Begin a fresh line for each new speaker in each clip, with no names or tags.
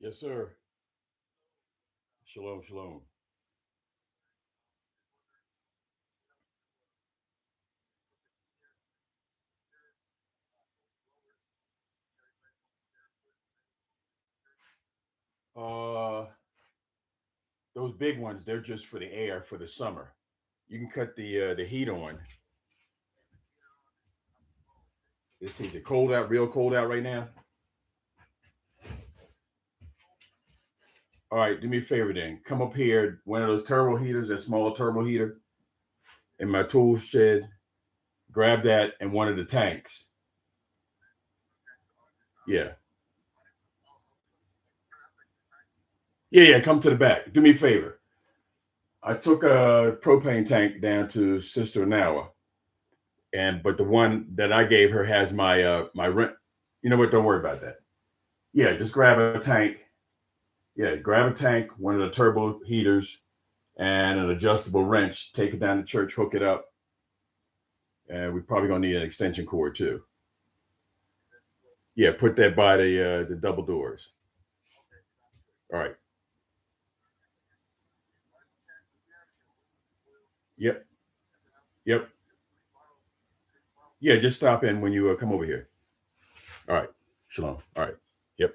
Yes, sir. Shalom, shalom. Uh, those big ones, they're just for the air for the summer. You can cut the heat on. Is it cold out, real cold out right now? All right, do me a favor then. Come up here, one of those turbo heaters, that small turbo heater in my tool shed. Grab that and one of the tanks. Yeah. Yeah, come to the back. Do me a favor. I took a propane tank down to Sister Nawa, but the one that I gave her has my rent. You know what? Don't worry about that. Yeah, just grab a tank. Yeah, grab a tank, one of the turbo heaters, and an adjustable wrench. Take it down to church, hook it up, and we're probably gonna need an extension cord too. Yeah, put that by the double doors. All right. Yep. Yep. Yeah, just stop in when you come over here. All right. Shalom. All right. Yep.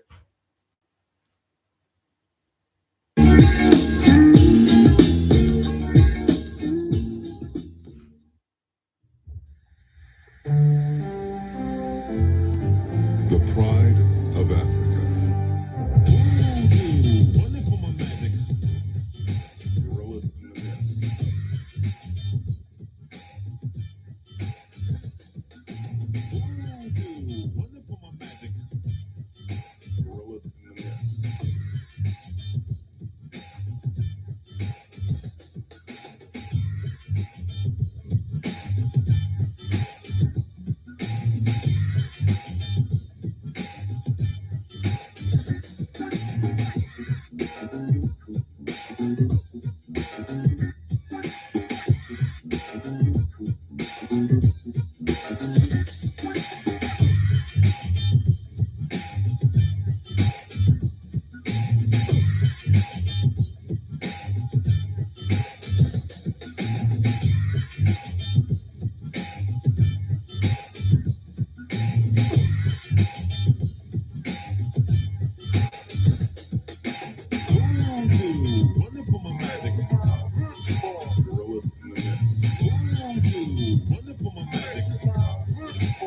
The pride of Africa. Wonderful my magic. Gorillas in the mist. Wonderful my magic. Gorillas in the mist. Wonderful my magic. Gorillas in the mist. Wonderful my magic. Wonderful my magic. Gorillas in the mist. Wonderful my magic. Gorillas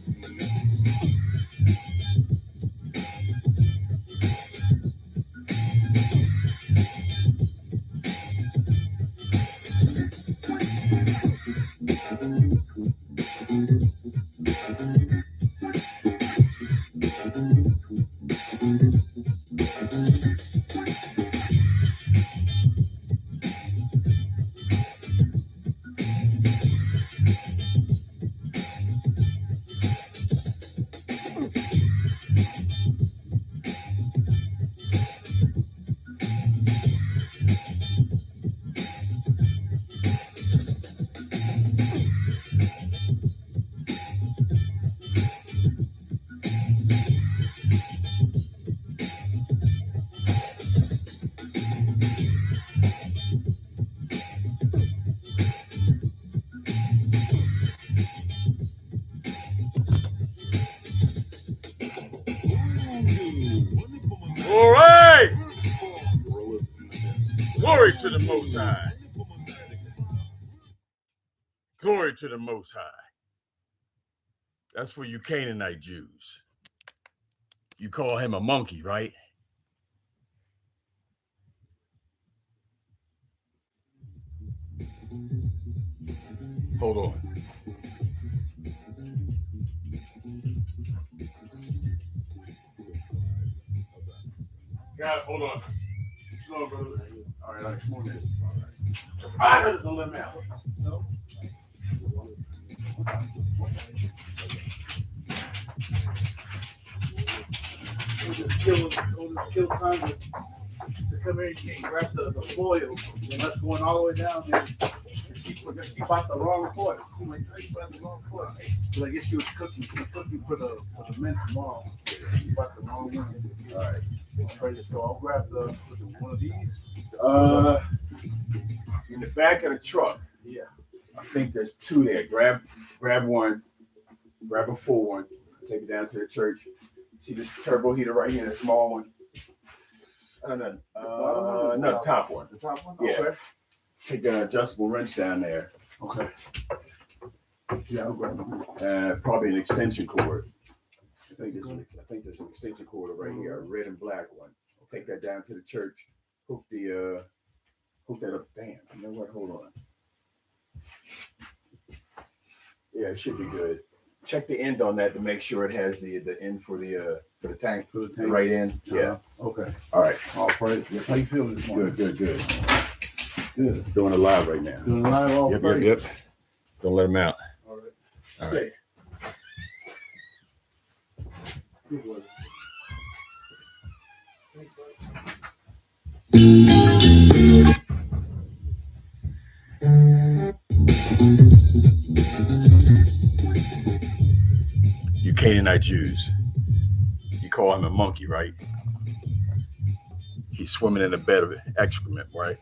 in the mist.
All right.
Gorillas in the mist.
Glory to the Most High. Glory to the Most High. That's for you Canaanite Jews. You call him a monkey, right? Hold on. God, hold on. Slow, brother. All right, come on in. All right. Don't let him out. No. Kill time to come in and grab the foil, and that's going all the way down there. She bought the wrong foot. I'm like, how you bought the wrong foot? Because I guess she was cooking for the men tomorrow. She bought the wrong one. All right. Ready, so I'll grab one of these. In the back of the truck. Yeah. I think there's two there. Grab one. Grab a full one. Take it down to the church. See this turbo heater right here, the small one. No, the top one. The top one? Yeah. Okay. Take an adjustable wrench down there. Okay. Yeah, I'll grab them. Probably an extension cord. I think there's an extension cord right here, a red and black one. I'll take that down to the church. Hook that up. Damn, you know what? Hold on. Yeah, it should be good. Check the end on that to make sure it has the end for the tank. For the tank. The right end. Yeah. Okay. All right. All right. How you feeling this morning? Good. Good. Doing it live right now. Doing it live all right. Yep. Don't let him out. All right. All right. You Canaanite Jews. You call him a monkey, right? He's swimming in a bed of excrement, right?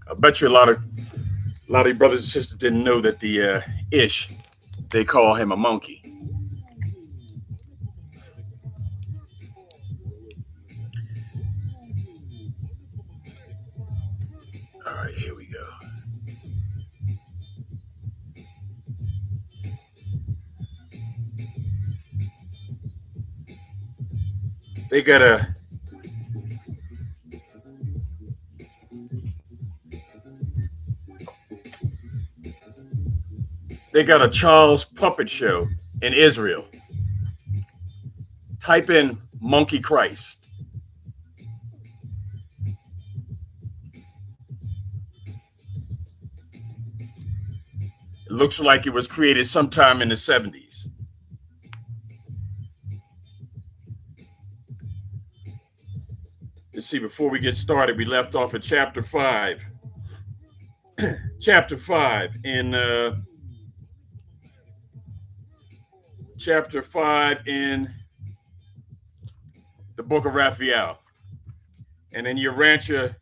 I bet you a lot of your brothers and sisters didn't know that the Ish, they call him a monkey. All right, here we go. They got a Charles puppet show in Israel. Type in Monkey Christ. It looks like it was created sometime in the 70s. Let's see, before we get started, we left off at chapter 5. Chapter 5 in the book of Raphael. And in your Rancher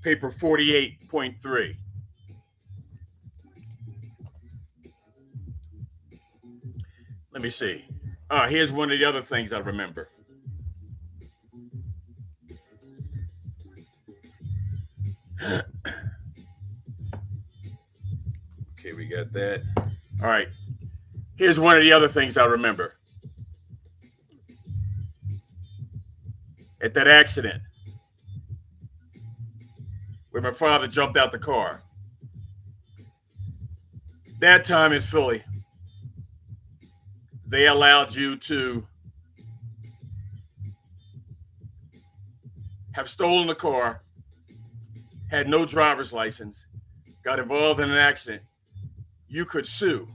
paper 48.3. Let me see. Here's one of the other things I remember. Okay, we got that. All right. Here's one of the other things I remember. At that accident where my father jumped out the car. That time in Philly, they allowed you to have stolen a car, had no driver's license, got involved in an accident. You could sue.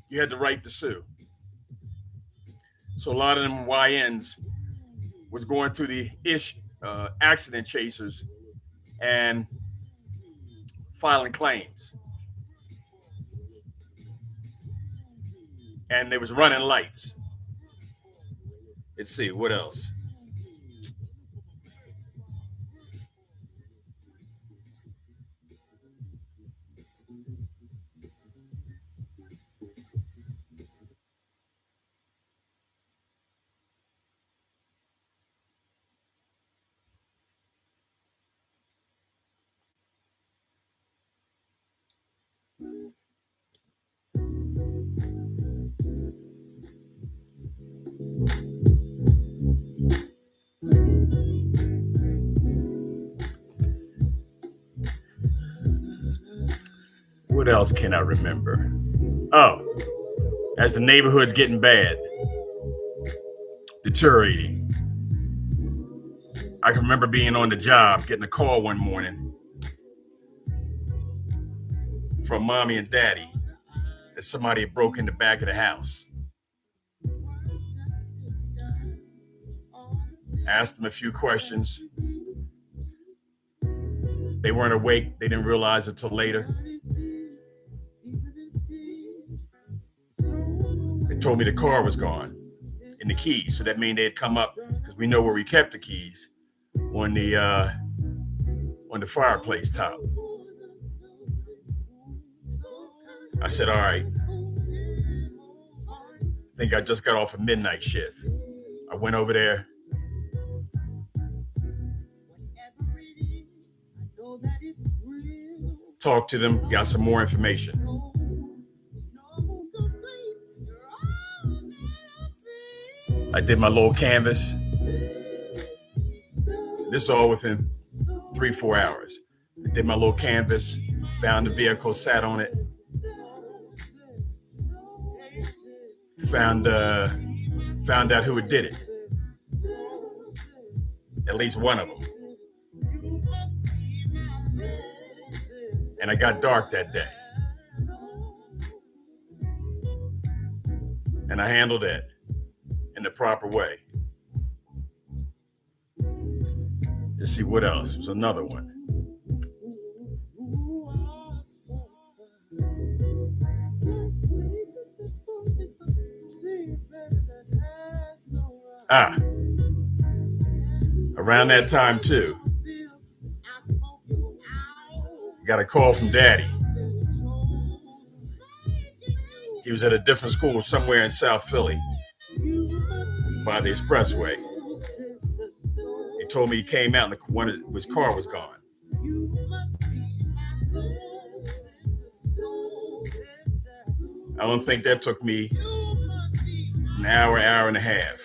You had the right to sue. So a lot of them YNs was going to the accident chasers and filing claims. And they was running lights. Let's see, what else? What else can I remember? Oh, as the neighborhood's getting bad, deteriorating. I can remember being on the job, getting a call one morning from mommy and daddy that somebody had broken the back of the house. Asked them a few questions. They weren't awake. They didn't realize it till later. They told me the car was gone and the keys. So that means they'd come up, because we know where we kept the keys, on the fireplace top. I said, all right. I think I just got off a midnight shift. I went over there. Talked to them, got some more information. I did my little canvas. This is all within 3-4 hours. I did my little canvas, found the vehicle, sat on it. Found out who did it. At least one of them. And I got dark that day. And I handled it in the proper way. Let's see what else. There's another one. Around that time too, got a call from daddy. He was at a different school somewhere in South Philly by the expressway. He told me he came out and his car was gone. I don't think that took me an hour and a half.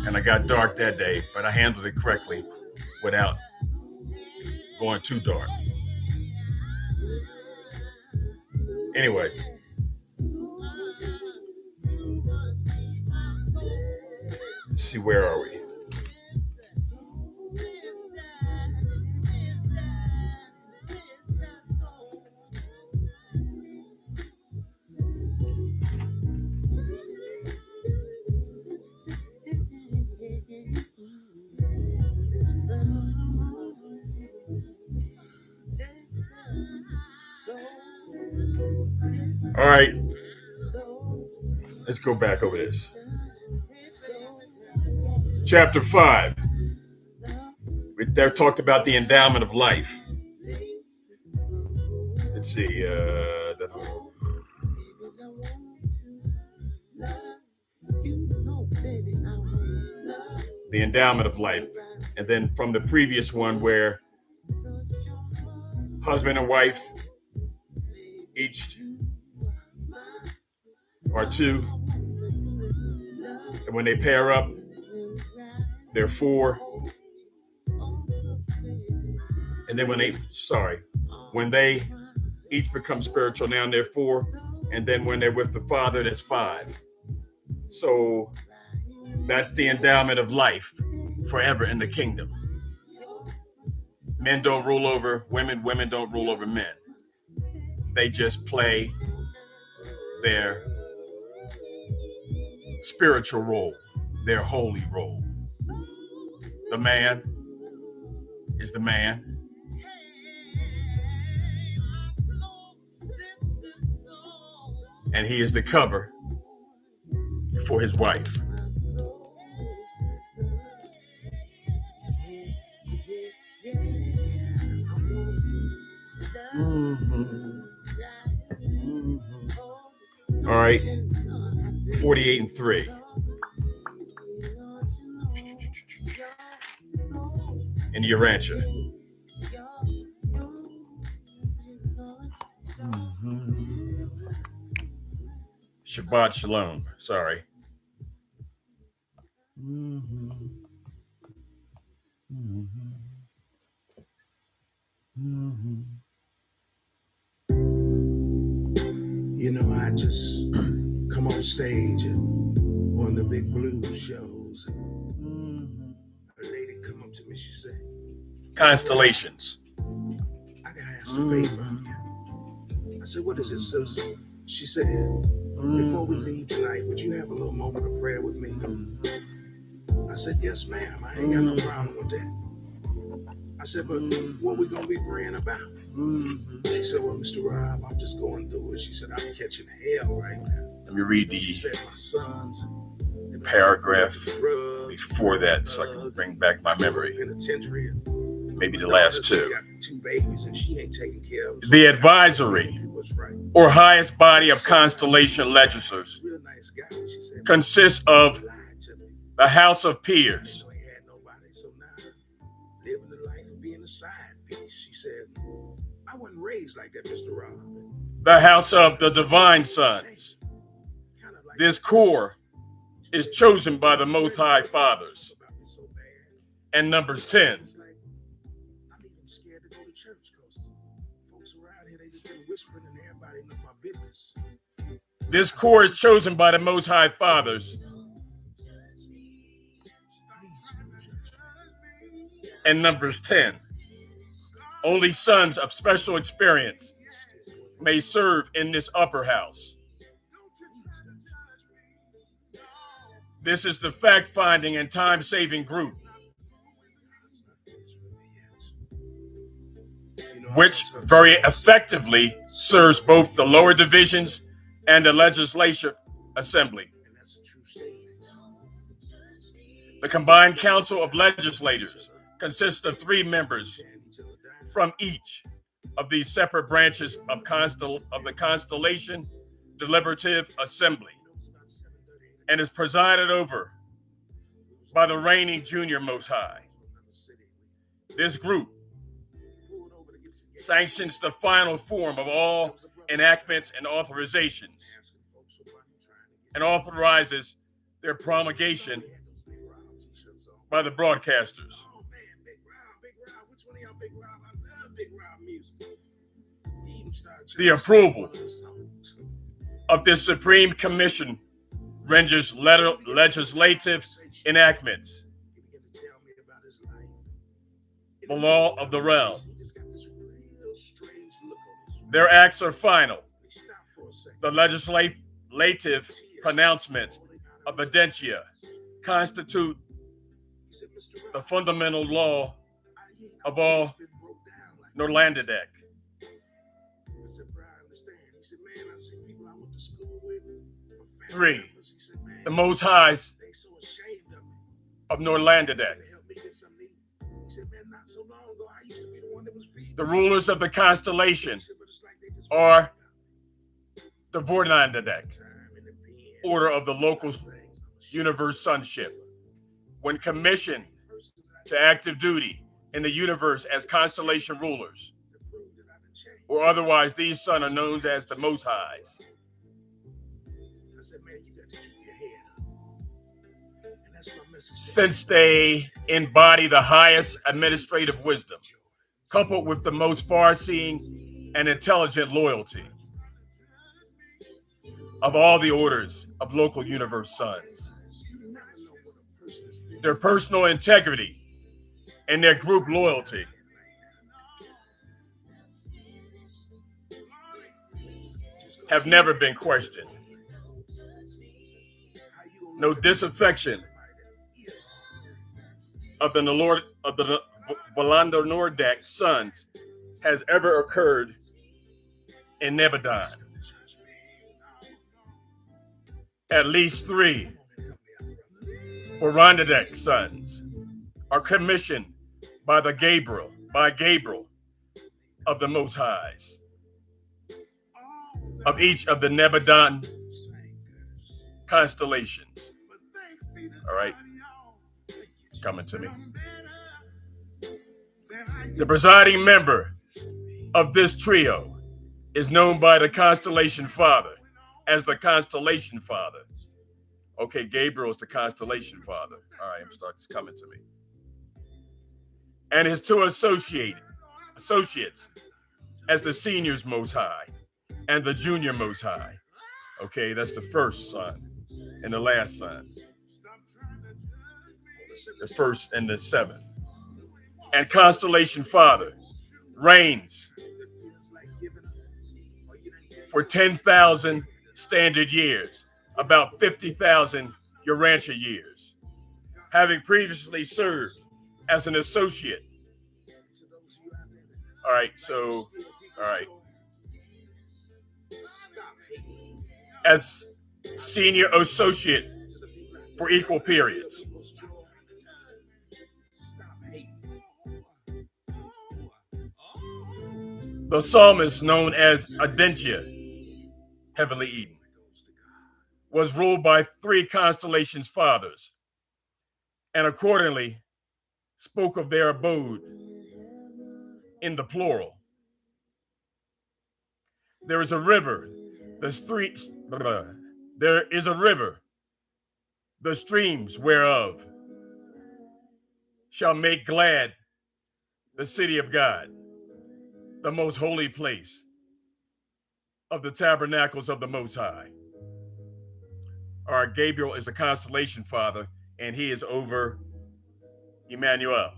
And I got dark that day, but I handled it correctly without going too dark. Anyway. Let's see, where are we? All right, let's go back over this. Chapter 5. There talked about the endowment of life. Let's see. The endowment of life. And then from the previous one where husband and wife each are two. And when they pair up, they're 4. And then when they each become spiritual, now they're 4. And then when they're with the Father, that's 5. So that's the endowment of life forever in the kingdom. Men don't rule over women. Women don't rule over men. They just play their spiritual role, their holy role. The man is the man. And he is the cover for his wife. All right, 48:3. In your rancher. Shabbat Shalom. Sorry.
Mm-hmm. You know, I just come on stage and on the big blues shows. Mm-hmm. A lady come up to me, she said,
Constellations.
I gotta ask a favor of you. I said, what is it, sis? She said, before we leave tonight, would you have a little moment of prayer with me? I said, yes, ma'am. I ain't got no problem with that. I said, but what we gonna be praying about? She said, well, Mr. Rob, I'm just going through it. She said, I'm catching hell right now.
Let me read
She said, my sons,
paragraph before that so I can bring back my memory.
Penitentiary.
Maybe the last two.
Got 2 babies and she ain't taking care of them.
The advisory or highest body of constellation legislators consists of the House of Peers.
Living the life of being a side piece. She said, I wasn't raised like that, Mr. Rob.
The House of the Divine Sons. This core is chosen by the Most High Fathers. And Numbers 10.
I'm even scared to go to church because folks around here, they just been whispering and everybody knows my business.
This core is chosen by the Most High Fathers. And Numbers 10. Only sons of special experience may serve in this upper house. This is the fact-finding and time-saving group, which very effectively serves both the lower divisions and the legislative assembly. The combined council of legislators consists of 3 members from each of these separate branches of the Constellation Deliberative Assembly and is presided over by the reigning junior Most High. This group sanctions the final form of all enactments and authorizations and authorizes their promulgation by the broadcasters. The approval of this Supreme Commission renders legislative enactments the law of the realm. Their acts are final. The legislative pronouncements of Adentia constitute the fundamental law of all Norlandedek. 3. The Most Highs of Norlandedek. The rulers of the constellation are the Vorlandedek, order of the local universe sonship. When commissioned to active duty in the universe as constellation rulers, or otherwise these sons are known as the Most Highs. Since they embody the highest administrative wisdom, coupled with the most far-seeing and intelligent loyalty of all the orders of local universe sons. Their personal integrity and their group loyalty have never been questioned. No disaffection of the Volando Nordek sons has ever occurred in Nebadon. At least 3 Orandadek sons are commissioned by Gabriel of the Most Highs of each of the Nebadon constellations. All right, it's coming to me. The presiding member of this trio is known by the Constellation Father as the Constellation Father. Okay, Gabriel is the Constellation Father. All right, it's coming to me. And his 2 associated associates as the seniors most high and the junior most high. Okay, that's the first son and the last son, the first and the seventh. And constellation father reigns for 10,000 standard years, about 50,000 Urantia years, having previously served as an associate. All right, as senior associate for equal periods. The psalmist, known as Adentia, Heavenly Eden, was ruled by 3 constellations fathers, and accordingly spoke of their abode in the plural. There is a river, there is a river, the streams whereof shall make glad the city of God, the most holy place of the tabernacles of the Most High. Our Gabriel is a constellation father, and he is over Emmanuel.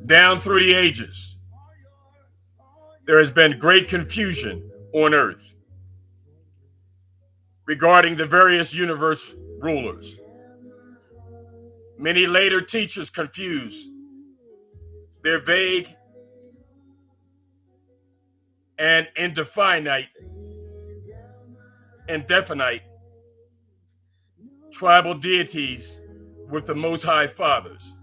Down through the ages, there has been great confusion on earth regarding the various universe rulers. Many later teachers confuse their vague and indefinite tribal deities with the Most High Fathers.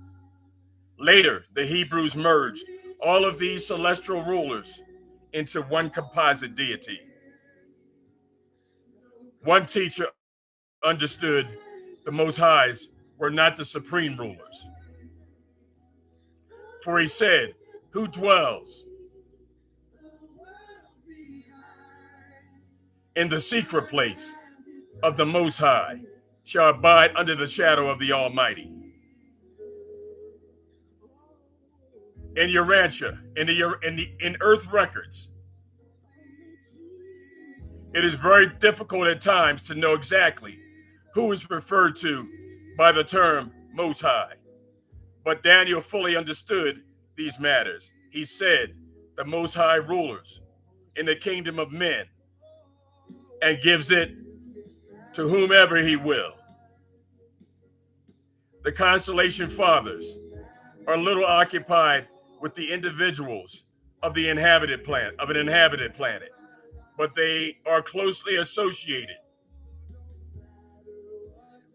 Later, the Hebrews merged all of these celestial rulers into one composite deity. One teacher understood the Most Highs were not the supreme rulers. For he said, "Who dwells in the secret place of the Most High shall abide under the shadow of the Almighty." In Urantia, in Earth records, it is very difficult at times to know exactly who is referred to by the term Most High. But Daniel fully understood these matters. He said, "The Most High rulers in the kingdom of men, and gives it to whomever he will." The constellation fathers are little occupied with the individuals of an inhabited planet, but they are closely associated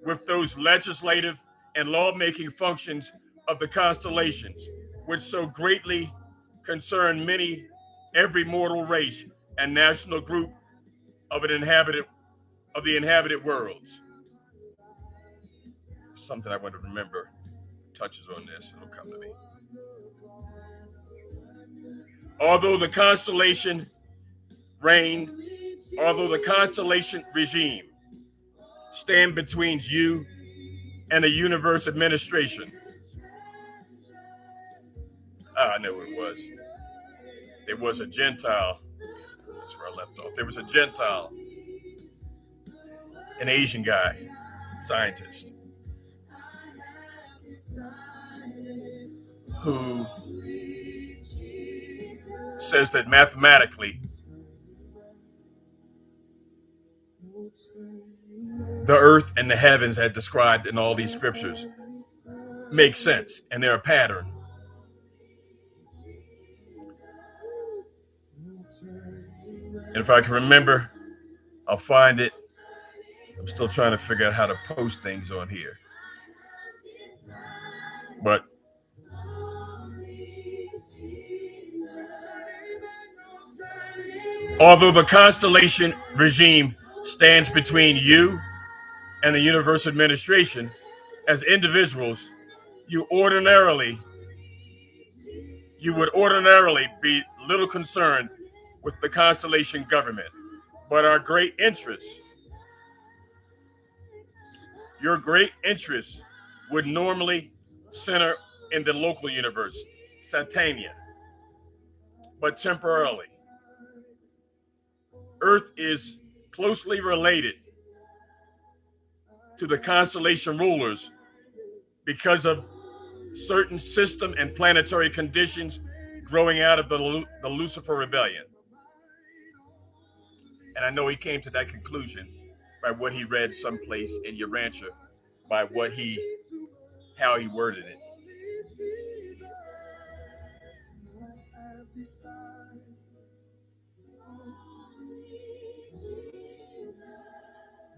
with those legislative and lawmaking functions of the constellations, which so greatly concern every mortal race and national group of the inhabited worlds. Something I want to remember touches on this, it'll come to me. Although the constellation regime stand between you and the universe administration. I know what it was. There was a Gentile. That's where I left off. There was a Gentile, an Asian guy, scientist, who says that mathematically the earth and the heavens as described in all these scriptures make sense, and they're a pattern. And if I can remember, I'll find it. I'm still trying to figure out how to post things on here. But although the constellation regime stands between you and the universe administration, as individuals, you would ordinarily be little concerned with the constellation government. But your great interest would normally center in the local universe, Satania, but temporarily. Earth is closely related to the constellation rulers because of certain system and planetary conditions growing out of the Lucifer rebellion. And I know he came to that conclusion by what he read someplace in Urantia, by how he worded it.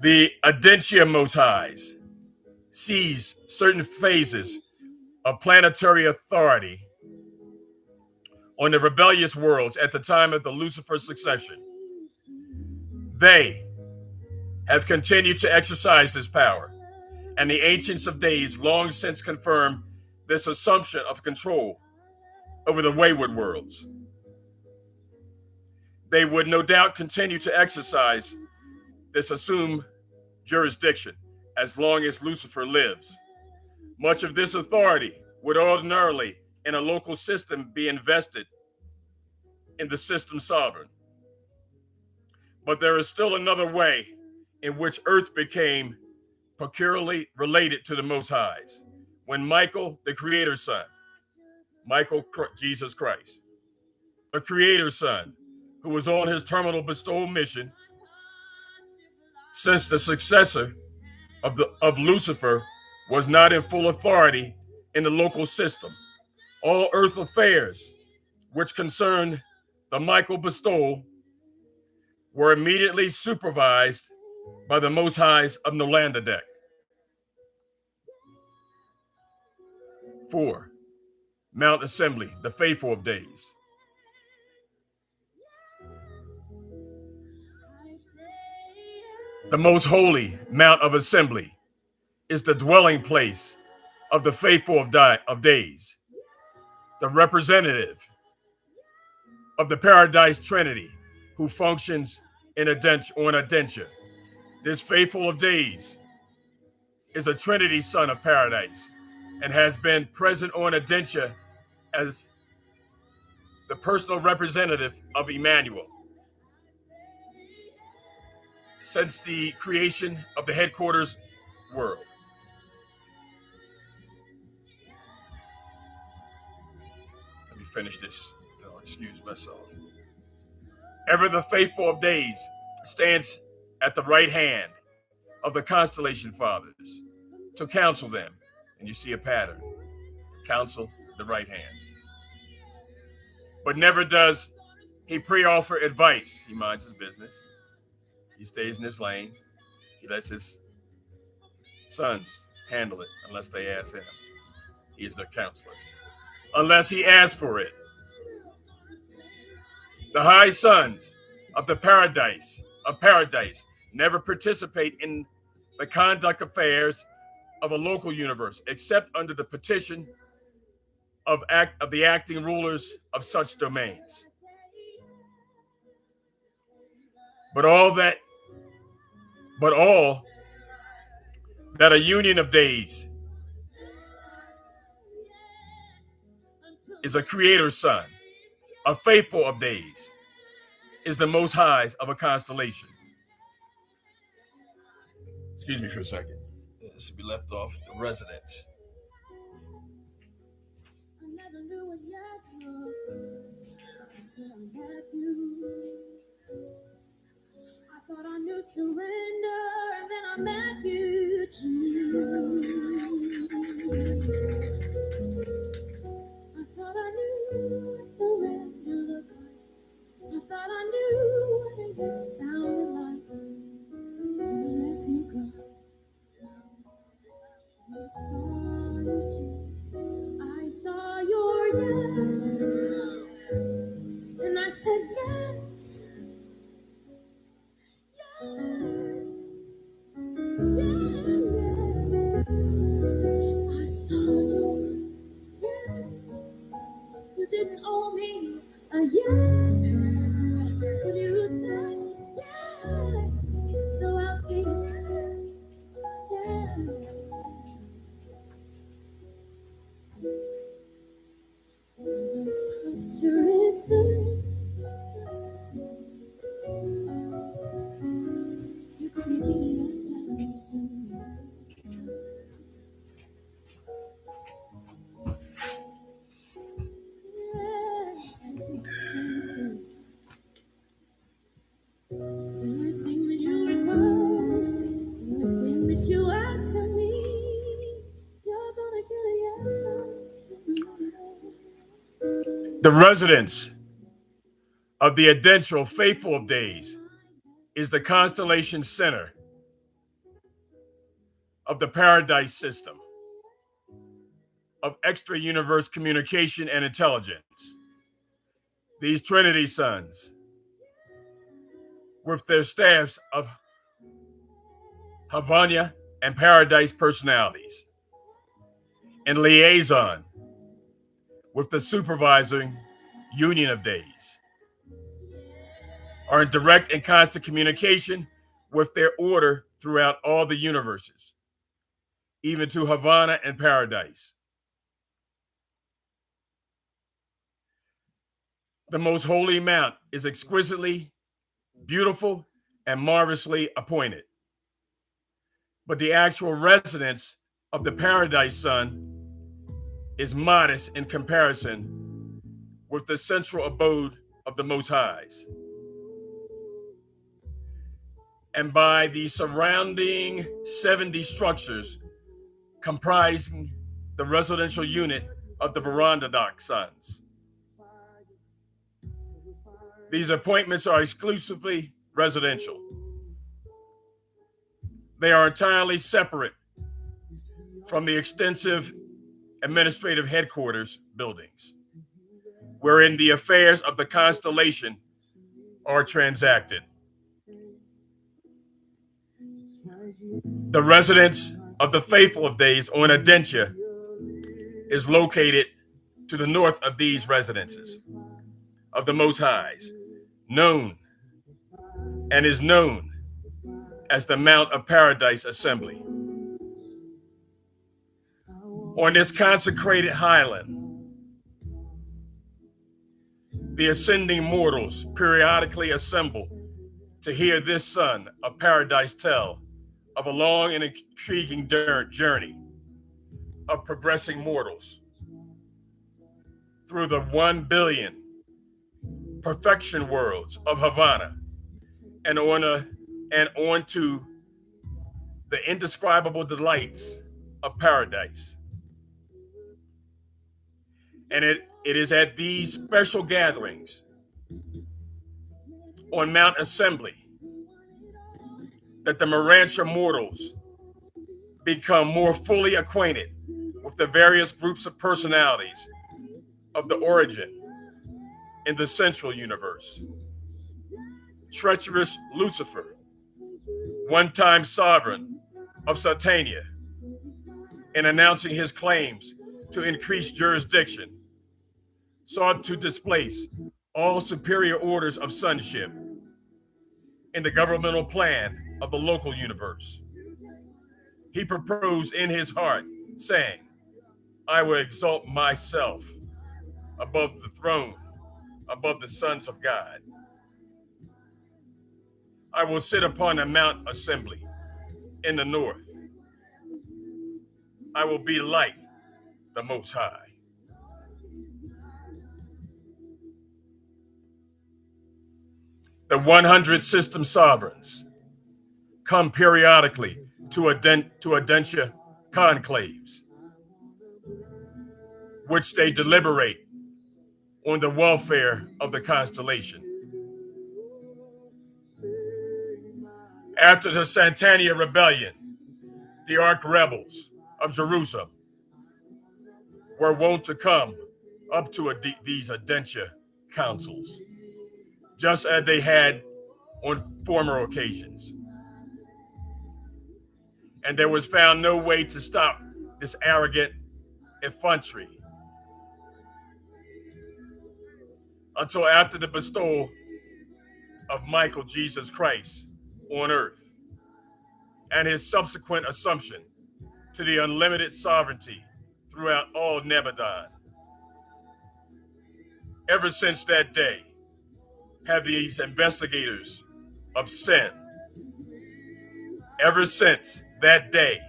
The Adentia Most Highs sees certain phases of planetary authority on the rebellious worlds at the time of the Lucifer succession. They have continued to exercise this power, and the Ancients of Days long since confirmed this assumption of control over the wayward worlds. They would no doubt continue to exercise this assumed jurisdiction as long as Lucifer lives. Much of this authority would ordinarily, in a local system, be invested in the system sovereign. But there is still another way in which Earth became peculiarly related to the Most Highs. When Michael, the Creator's son, Jesus Christ, the Creator's son, who was on his terminal bestowal mission, since the successor of Lucifer was not in full authority in the local system, all earth affairs which concerned the Michael bestowal were immediately supervised by the Most Highs of Nolandadek. 4. Mount Assembly, the faithful of days. The most holy Mount of Assembly is the dwelling place of the faithful of days, the representative of the Paradise Trinity who functions on Adentia. This faithful of days is a Trinity son of Paradise and has been present on Adentia as the personal representative of Emmanuel since the creation of the headquarters world. Let me finish this. I'll excuse myself. Ever the faithful of days stands at the right hand of the constellation fathers to counsel them. And you see a pattern. Counsel, the right hand. But never does he pre-offer advice. He minds his business. He stays in his lane. He lets his sons handle it unless they ask him. He is their counselor. Unless he asks for it. The high sons of the paradise never participate in the conduct affairs of a local universe except under the petition of the acting rulers of such domains. But all that a union of days is a creator's son, a faithful of days is the most highs of a constellation. Excuse me for a second. This should be left off the residence. I never knew what yes was until I met you. I thought I knew surrender, and then I met you too. I thought I knew what surrender looked like. I thought I knew what it would sound like. When I let you go. I saw you, Jesus. I saw your yes, and I said yes, yes, yes. I saw your yes. You didn't owe me a yes, but you said yes. So I'll sing yes. The residence of the adentral faithful of days is the constellation center of the paradise system of extra-universe communication and intelligence. These Trinity sons, with their staffs of Havana and paradise personalities, and liaison with the supervising union of days, are in direct and constant communication with their order throughout all the universes, even to Havana and paradise. The most holy mount is exquisitely beautiful and marvelously appointed. But the actual residence of the paradise sun is modest in comparison with the central abode of the Most Highs. And by the surrounding 70 structures comprising the residential unit of the Verandadox sons. These appointments are exclusively residential. They are entirely separate from the extensive administrative headquarters buildings, wherein the affairs of the constellation are transacted. The residence of the faithful of days on Adentia is located to the north of these residences of the Most Highs, is known as the Mount of Paradise Assembly. On this consecrated highland, the ascending mortals periodically assemble to hear this son of paradise tell of a long and intriguing journey of progressing mortals through the 1 billion perfection worlds of Havana and on to the indescribable delights of paradise. And it is at these special gatherings on Mount Assembly that the Marantia mortals become more fully acquainted with the various groups of personalities of the origin in the central universe. Treacherous Lucifer, one-time sovereign of Satania, in announcing his claims to increase jurisdiction, sought to displace all superior orders of sonship in the governmental plan of the local universe. He proposed in his heart, saying, I will exalt myself above the throne, above the sons of God. I will sit upon the Mount Assembly in the north. I will be like the Most High. The 100 system sovereigns come periodically to Adentia conclaves, which they deliberate on the welfare of the constellation. After the Santania rebellion, the arch rebels of Jerusalem were wont to come up to these Adentia councils, just as they had on former occasions. And there was found no way to stop this arrogant effrontery until after the bestowal of Michael Jesus Christ on earth and his subsequent assumption to the unlimited sovereignty throughout all Nebadon. Ever since that day, have these investigators of sin, ever since that day,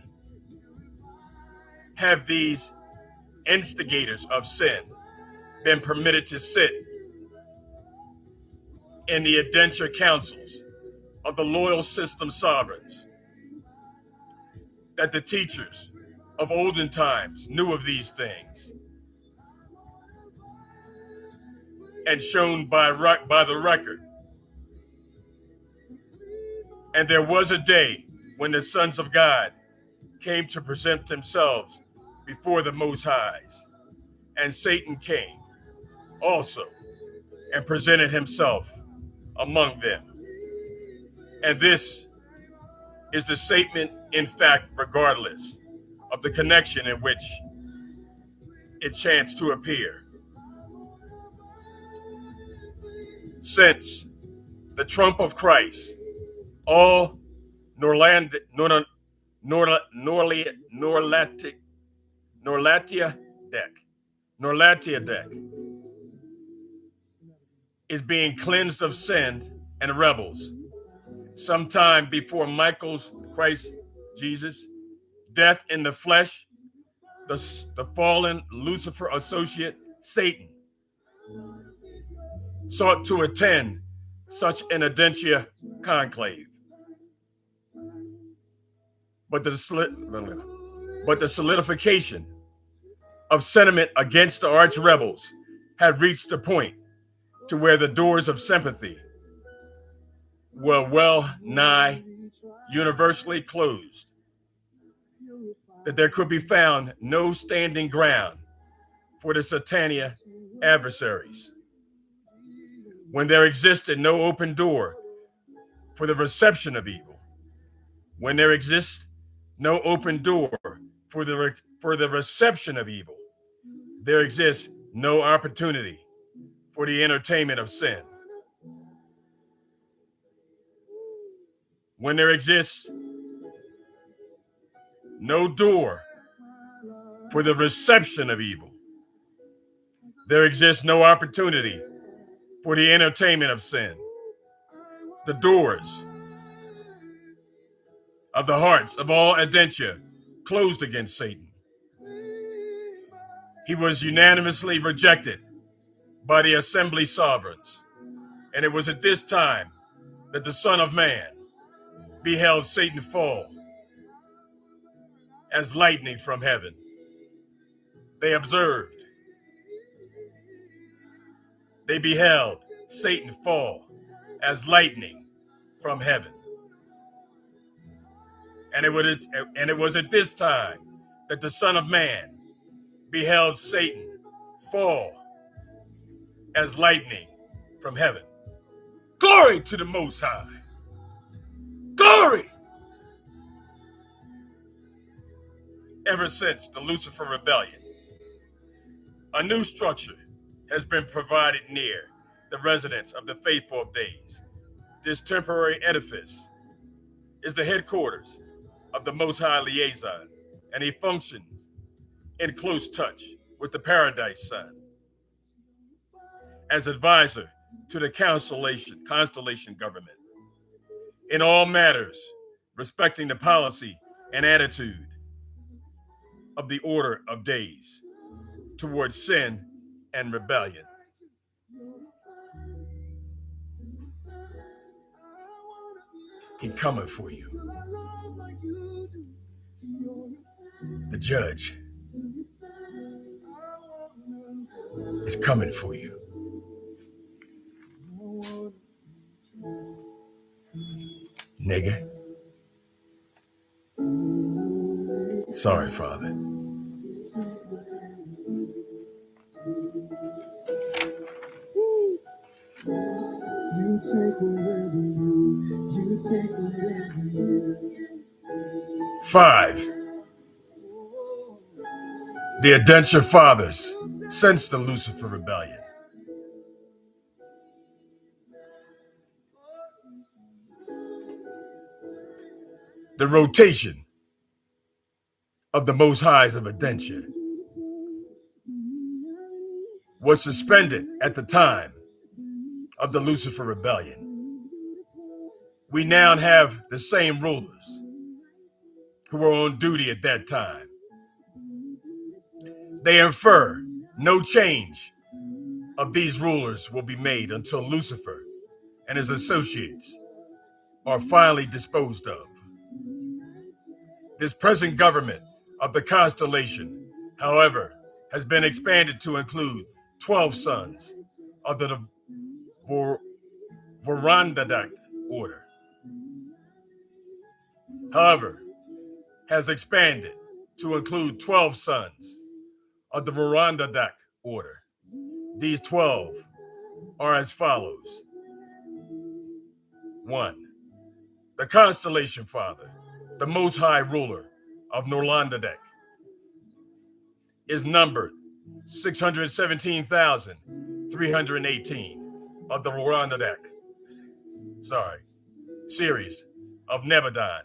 have these instigators of sin been permitted to sit in the Adentia councils of the loyal system sovereigns, that the teachers of olden times knew of these things. and shown by the record. And there was a day when the sons of God came to present themselves before the Most Highs, and Satan came also and presented himself among them. And this is the statement, in fact, regardless of the connection in which it chanced to appear. Since the trump of Christ, all Norlatia deck is being cleansed of sin and rebels sometime before Michael's Christ Jesus death in the flesh. The fallen Lucifer associate Satan sought to attend such an Audentia conclave, but the solidification of sentiment against the arch rebels had reached a point to where the doors of sympathy were well nigh universally closed, that there could be found no standing ground for the Satania adversaries, when there existed no open door for the reception of evil, when there exists no open door for the reception of evil, there exists no opportunity for the entertainment of sin. When there exists no door for the reception of evil, there exists no opportunity for the entertainment of sin. The doors of the hearts of all Audentia closed against Satan. He was unanimously rejected by the assembly sovereigns, and it was at this time that the Son of Man beheld Satan fall as lightning from heaven. They beheld Satan fall as lightning from heaven. And it was at this time that the Son of Man beheld Satan fall as lightning from heaven. Glory to the Most High. Glory! Ever since the Lucifer rebellion, a new structure has been provided near the residence of the faithful of days. This temporary edifice is the headquarters of the Most High Liaison, and he functions in close touch with the Paradise Son as advisor to the constellation government in all matters respecting the policy and attitude of the order of days towards sin and rebellion. He coming for you. The judge is coming for you. Nigga. Sorry, Father.
You take whatever you take whatever you.
5. The Audentia Fathers since the Lucifer Rebellion. The rotation of the Most Highs of Audentia was suspended at the time of the Lucifer Rebellion. We now have the same rulers who were on duty at that time. They infer no change of these rulers will be made until Lucifer and his associates are finally disposed of. This present government of the constellation, however, has been expanded to include 12 sons of the Verandadek order, however, has expanded to include 12 sons of the Verandadek order. These 12 are as follows. 1. The constellation father, the most high ruler of Norlandadek, is numbered 617,318 of the Verandadek. Series of Nebadon.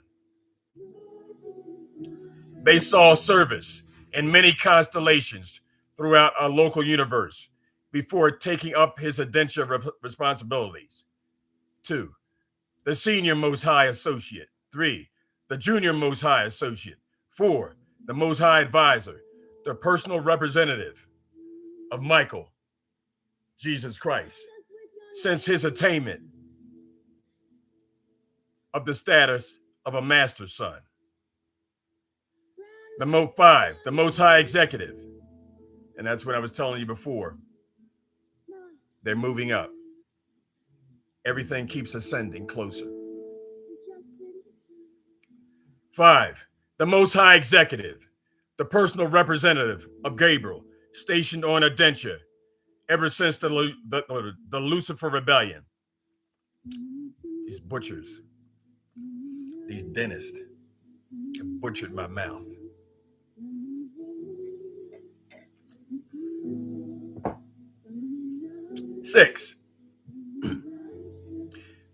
They saw service in many constellations throughout our local universe before taking up his adentia responsibilities. 2. The senior most high associate. 3. The junior most high associate. 4. The most high advisor, the personal representative of Michael, Jesus Christ, since his attainment of the status of a master son. 5. The most high executive. And that's what I was telling you before. They're moving up. Everything keeps ascending closer. 5. The most high executive, the personal representative of Gabriel, stationed on Adentia ever since the Lucifer rebellion. These butchers, these dentists, have butchered my mouth. 6.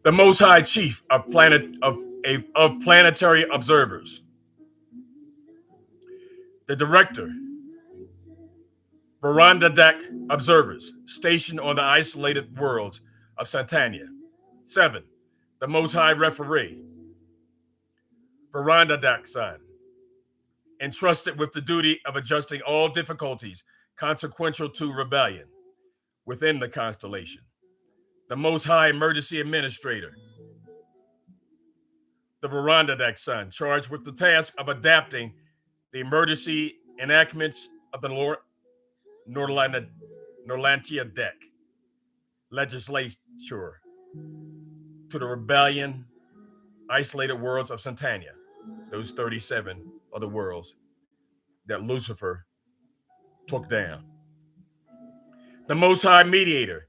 The Most High Chief of planetary observers. The Director, Verandadek observers, stationed on the isolated worlds of Santania. 7. The Most High Referee, Verandadek son, entrusted with the duty of adjusting all difficulties consequential to rebellion within the constellation. The Most High Emergency Administrator, the Verandadek son, charged with the task of adapting the emergency enactments of the Norlantia legislature to the rebellion isolated worlds of Santania. Those 37 are the worlds that Lucifer took down. The Most High Mediator,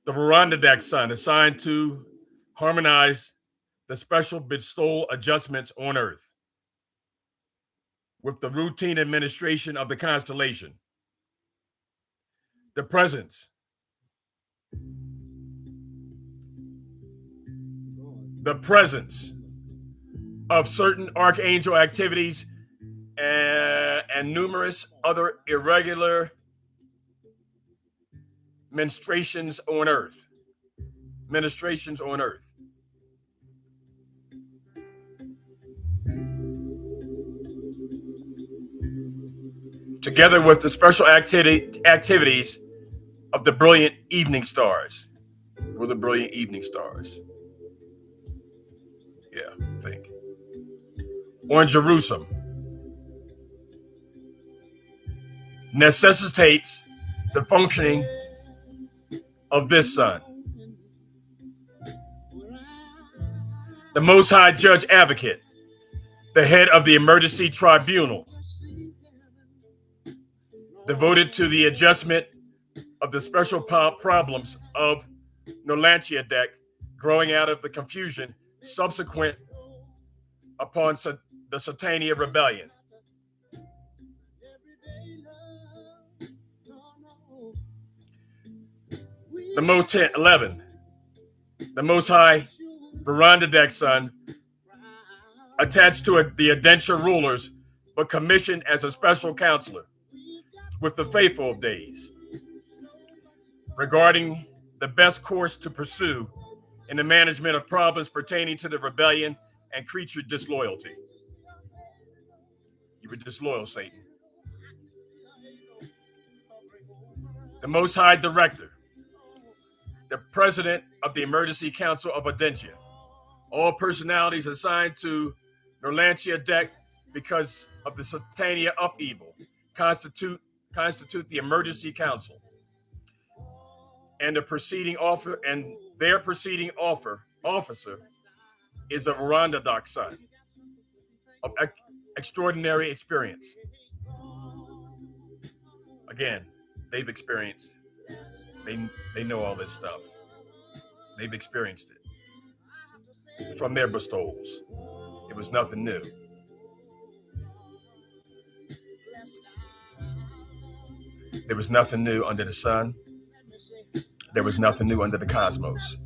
the Verandadek son, assigned to harmonize the special bestowal adjustments on Earth with the routine administration of the constellation. The presence of certain archangel activities and numerous other irregular ministrations on Earth. Together with the special activities of the brilliant evening stars. Were the brilliant evening stars? Yeah, I think. On Jerusalem. Necessitates the functioning of this son. The Most High Judge Advocate, the head of the emergency tribunal, devoted to the adjustment of the special problems of Norlantia growing out of the confusion subsequent upon the Satania rebellion. The Most 11, the Most High Verandadek son, attached to the Adentia rulers, but commissioned as a special counselor with the faithful of days regarding the best course to pursue in the management of problems pertaining to the rebellion and creature disloyalty. You were disloyal, Satan. The Most High Director, the President of the Emergency Council of Adentia, all personalities assigned to Norlantia because of the Satania upheaval constitute the Emergency Council. and their preceding officer is a Verandadok son of extraordinary experience. Again, they've experienced. They know all this stuff. They've experienced it from their bestowals. It was nothing new. There was nothing new under the sun. There was nothing new under the cosmos.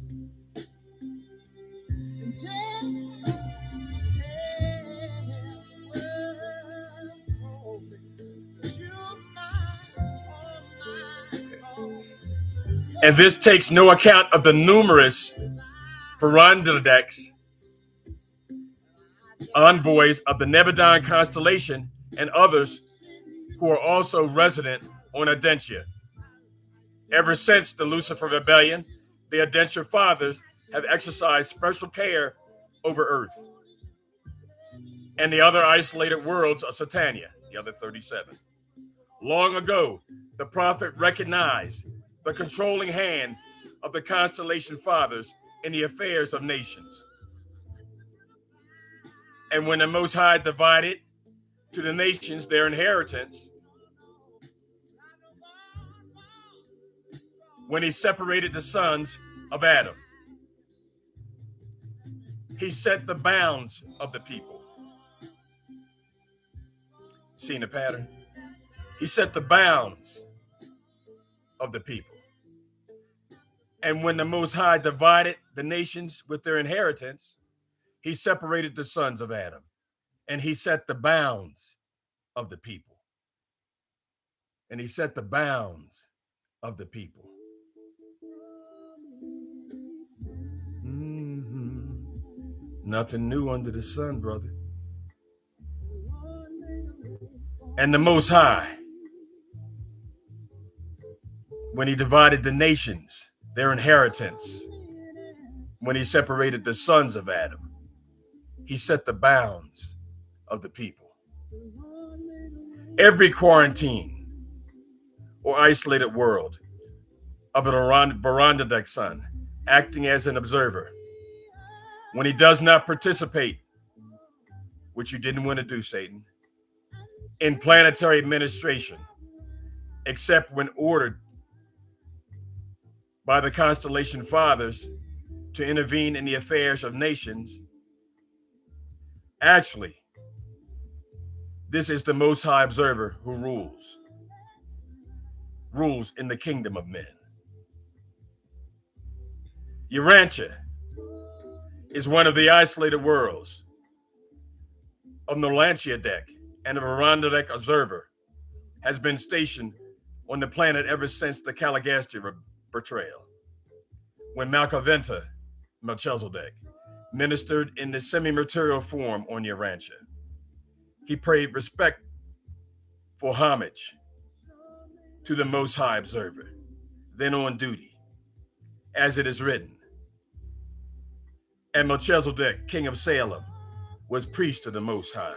And this takes no account of the numerous Verandadeks, envoys of the Nebadon constellation, and others who are also resident on Adentia. Ever since the Lucifer rebellion, the Adentia fathers have exercised special care over Earth and the other isolated worlds of Satania, the other 37. Long ago, the prophet recognized the controlling hand of the constellation fathers in the affairs of nations. And when the Most High divided to the nations their inheritance, when he separated the sons of Adam, he set the bounds of the people. Seeing the pattern? He set the bounds of the people. And when the Most High divided the nations with their inheritance, he separated the sons of Adam, and he set the bounds of the people. And he set the bounds of the people. Nothing new under the sun, brother. And the Most High, when he divided the nations, their inheritance, when he separated the sons of Adam, he set the bounds of the people. Every quarantine or isolated world of an Verandadek son acting as an observer, when he does not participate, which you didn't want to do, Satan, in planetary administration, except when ordered by the constellation fathers to intervene in the affairs of nations. Actually, this is the Most High Observer who rules in the kingdom of men. Urantia is one of the isolated worlds of Melchizedek, and the Verandadek observer has been stationed on the planet ever since the Caligastia betrayal, when Melchizedek ministered in the semi-material form on Urantia. He paid respectful homage to the Most High Observer, then on duty, as it is written. And Melchizedek, king of Salem, was priest to the Most High.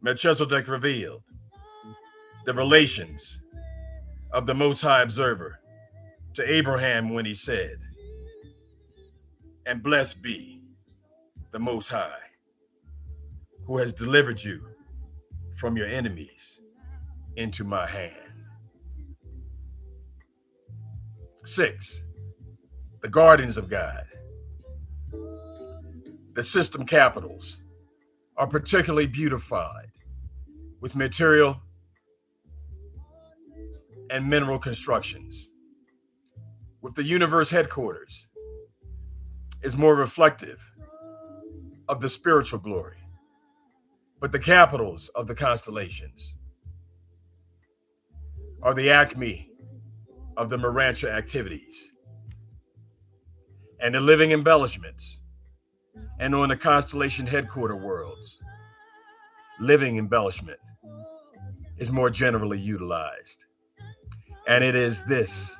Melchizedek revealed the relations of the Most High Observer to Abraham when he said, "And blessed be the Most High, who has delivered you from your enemies into my hand." 6, the guardians of God. The system capitals are particularly beautified with material and mineral constructions, with the universe headquarters is more reflective of the spiritual glory, but the capitals of the constellations are the acme of the Marantia activities and the living embellishments. And on the constellation headquarter worlds, living embellishment is more generally utilized. And it is this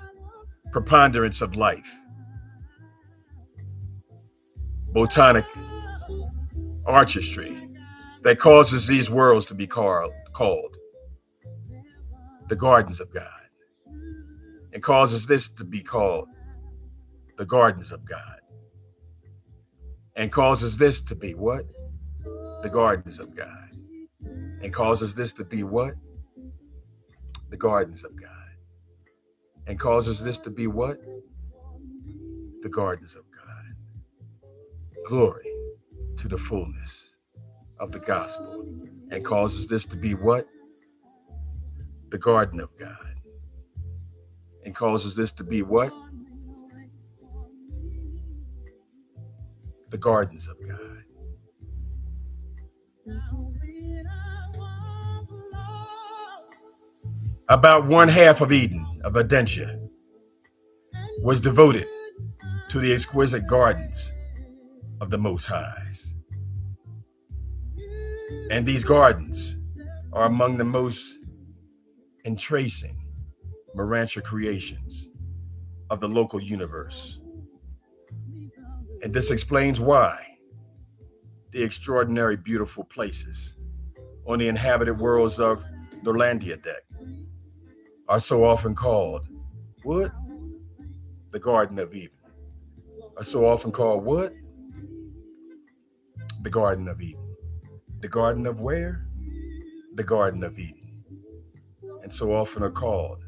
preponderance of life, botanic artistry, that causes these worlds to be called the gardens of God. and causes this to be called the gardens of God, and causes this to be what? The gardens of God, and causes this to be what? The gardens of God, and causes this to be what? The gardens of God. Glory to the fullness of the gospel, and causes this to be what? The garden of God, and causes this to be what? The gardens of God. About one half of Eden, of Adentia, was devoted to the exquisite gardens of the Most Highs. And these gardens are among the most entrancing Marantia creations of the local universe. And this explains why the extraordinary beautiful places on the inhabited worlds of Norlandiadek are so often called what? The Garden of Eden. Are so often called what? The Garden of Eden. The Garden of where? The Garden of Eden. And so often are called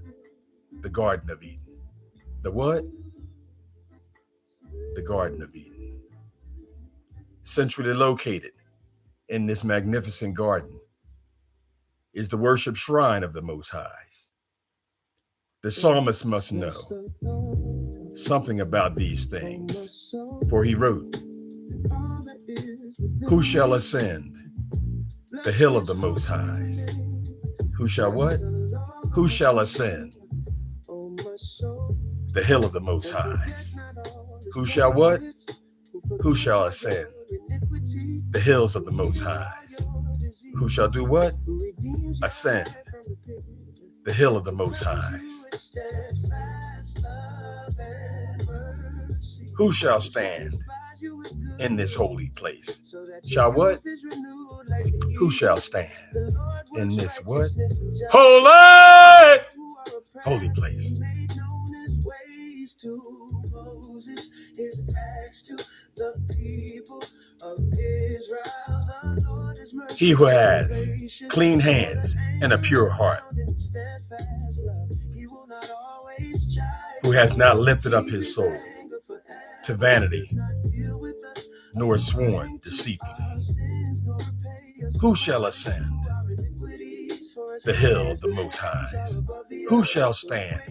the Garden of Eden. The what? The Garden of Eden. Centrally located in this magnificent garden is the worship shrine of the Most Highs. The psalmist must know something about these things, for he wrote, "Who shall ascend the hill of the Most Highs?" Who shall what? Who shall ascend the hill of the Most Highs? Who shall what? Who shall ascend the hills of the Most Highs? Who shall do what? Ascend the hill of the Most Highs. Who shall stand in this holy place? Shall what? Who shall stand in this what? Holy place. He who has clean hands and a pure heart, who has not lifted up his soul to vanity, nor sworn deceitfully. Who shall ascend the hill of the Most Highs? Who shall stand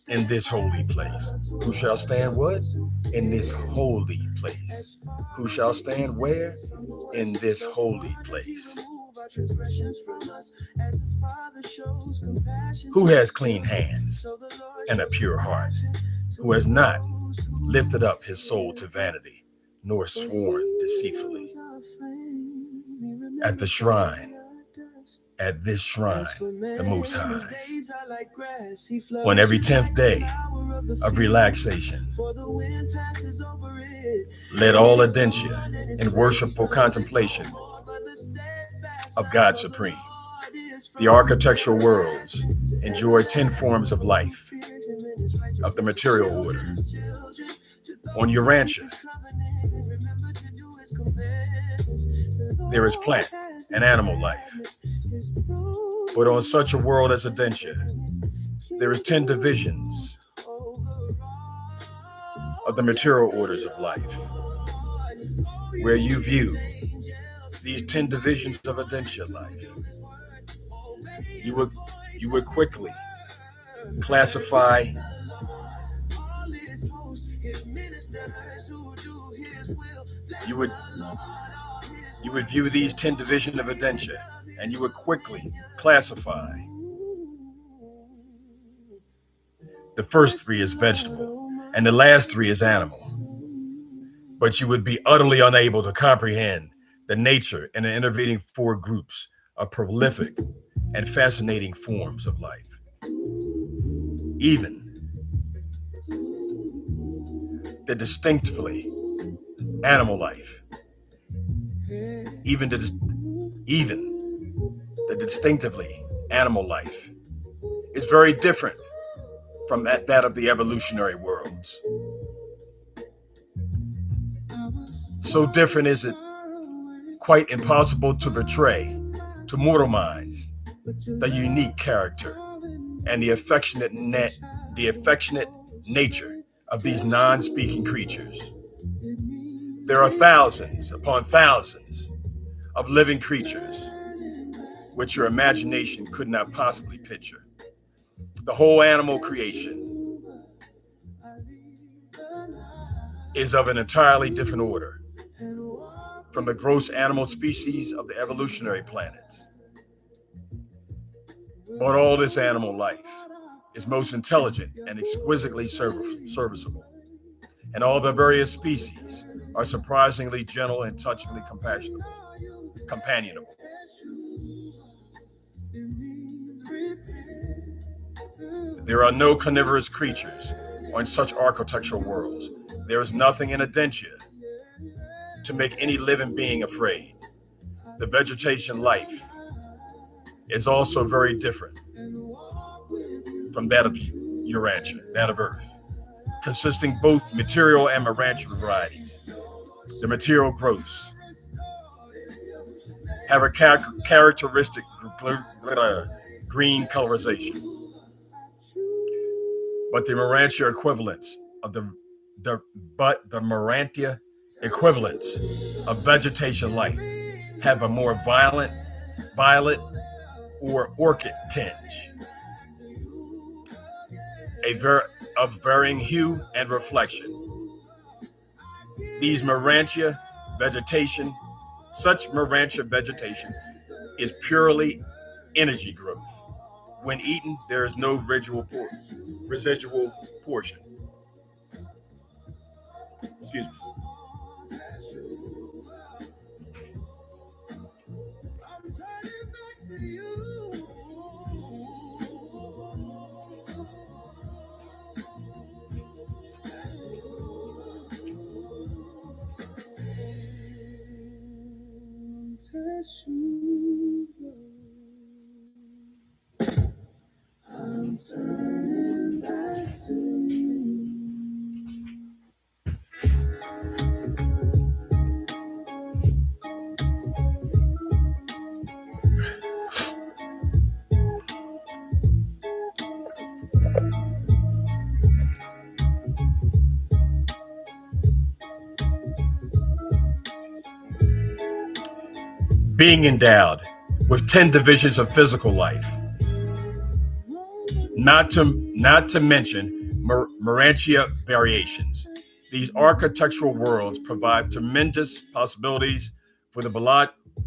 in this holy place? Who shall stand what? In this holy place. Who shall stand where? In this holy place. Who has clean hands and a pure heart, who has not lifted up his soul to vanity, nor sworn deceitfully. At this shrine, the Most Highs, on every 10th day of relaxation, led all Adentia in worshipful contemplation of God Supreme. The architectural worlds enjoy 10 forms of life of the material order. On Urantia, there is plant and animal life. But on such a world as Adentia, there is 10 divisions of the material orders of life, where you view these 10 divisions of Adentia life. You would quickly classify you would view these 10 divisions of Adentia, and you would quickly classify the first 3 as vegetable and the last 3 as animal. But you would be utterly unable to comprehend the nature and the intervening 4 groups of prolific and fascinating forms of life. Even the distinctively animal life, even the distinctively animal life is very different from that of the evolutionary worlds. So different is it quite impossible to portray to mortal minds the unique character and the affectionate nature of these non-speaking creatures. There are thousands upon thousands of living creatures which your imagination could not possibly picture. The whole animal creation is of an entirely different order from the gross animal species of the evolutionary planets. But all this animal life is most intelligent and exquisitely serviceable, and all the various species are surprisingly gentle and touchingly companionable. There are no carnivorous creatures on such architectural worlds. There is nothing in Adentia to make any living being afraid. The vegetation life is also very different from that of Urantia, that of Earth, consisting both material and Urantia varieties. The material growths have a characteristic green colorization, but the Urantia equivalents of the Urantia equivalents of vegetation life have a more violet or orchid tinge, of varying hue and reflection. Such Urantia vegetation is purely energy growth. When eaten, there is no residual portion. Excuse me. I'm turning back to you. Being endowed with 10 divisions of physical life, not to mention Urantia variations. These architectural worlds provide tremendous possibilities for the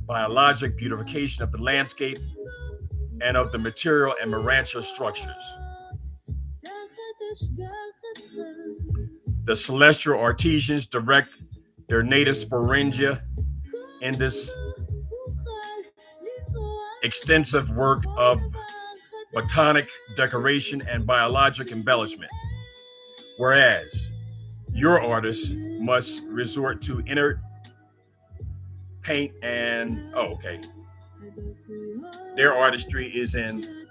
biologic beautification of the landscape and of the material and Urantia structures. The celestial artisans direct their native sporangia in this extensive work of botanic decoration and biologic embellishment, whereas your artists must resort to inert paint and their artistry is in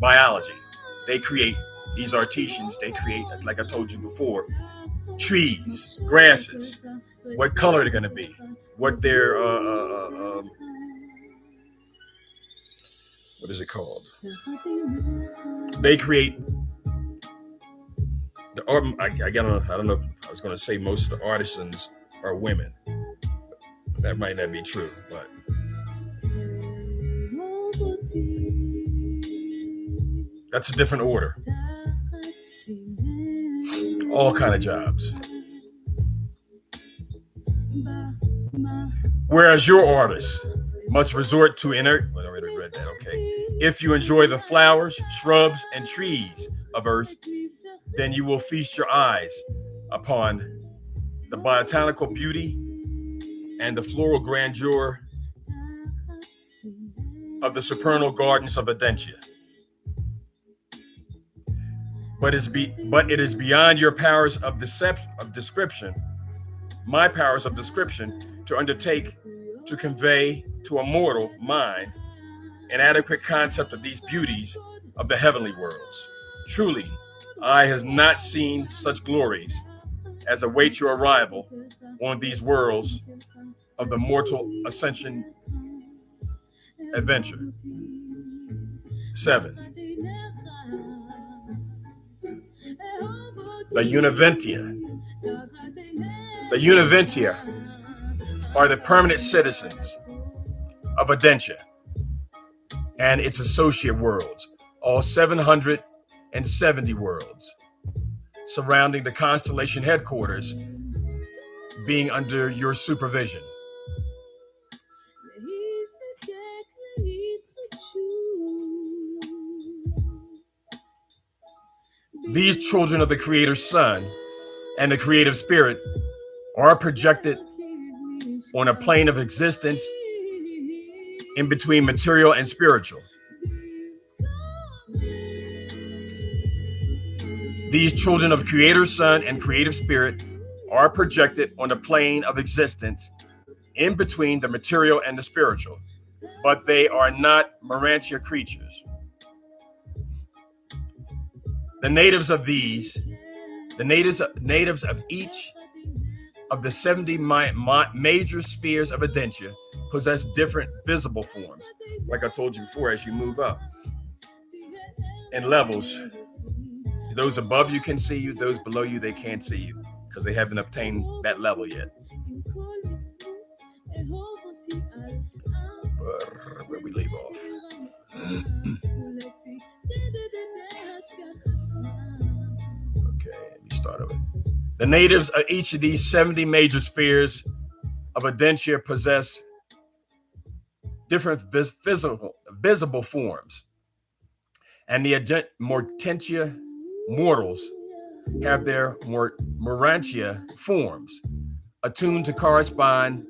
biology. They create, these artisans, they create, like I told you before, trees, grasses, what color they're going to be, what their what is it called? They create the art. I don't know if I was going to say most of the artisans are women. That might not be true, but that's a different order. All kind of jobs. Whereas your artists must resort to inert. Well, I already read that. Okay. If you enjoy the flowers, shrubs, and trees of Earth, then you will feast your eyes upon the botanical beauty and the floral grandeur of the supernal gardens of Adentia. But it is beyond your powers of description, my powers of description, to undertake to convey to a mortal mind inadequate concept of these beauties of the heavenly worlds. Truly, eye has not seen such glories as await your arrival on these worlds of the mortal ascension adventure. 7. The Univentia. The Univentia are the permanent citizens of Adentia and its associate worlds, all 770 worlds surrounding the constellation headquarters being under your supervision. These children of the Creator's Son and the creative spirit are projected on a plane of existence in between material and spiritual. These children of Creator's Son and creative spirit are projected on a plane of existence in between the material and the spiritual, but they are not Morantia creatures. The natives of each of the 70 major spheres of Adentia possess different visible forms, like I told you before, as you move up in levels. Those above you can see you, those below you, they can't see you because they haven't obtained that level yet. Where we leave off. Okay, let me start over. The natives of each of these 70 major spheres of Adentia possess different visible forms, and the Mortentia mortals have their Morantia forms attuned to correspond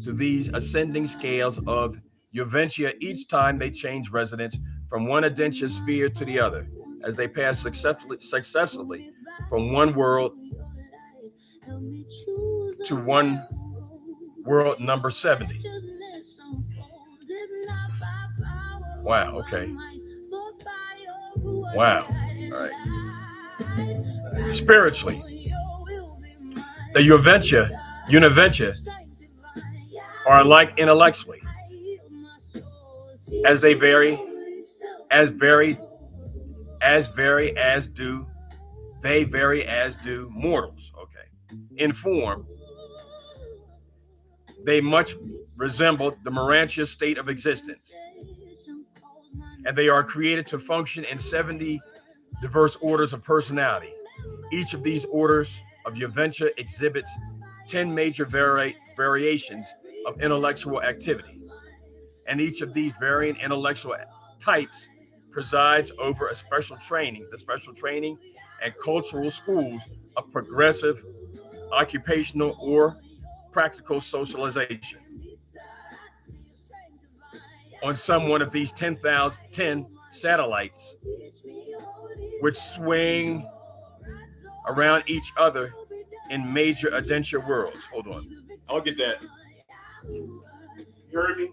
to these ascending scales of Juventia each time they change residence from one Adentia sphere to the other, as they pass successfully from one world to one world number 70. Wow, okay. Wow. All right. Spiritually, the Univentia are alike intellectually, as they vary as do mortals. Okay. In form, they much resemble the Morantia state of existence, and they are created to function in 70 diverse orders of personality. Each of these orders of Juventia exhibits 10 major variations of intellectual activity, and each of these varying intellectual types presides over the special training and cultural schools of progressive, occupational, or practical socialization. On some one of these 10 satellites, which swing around each other in major Adentia worlds. Hold on. I'll get that. You heard me?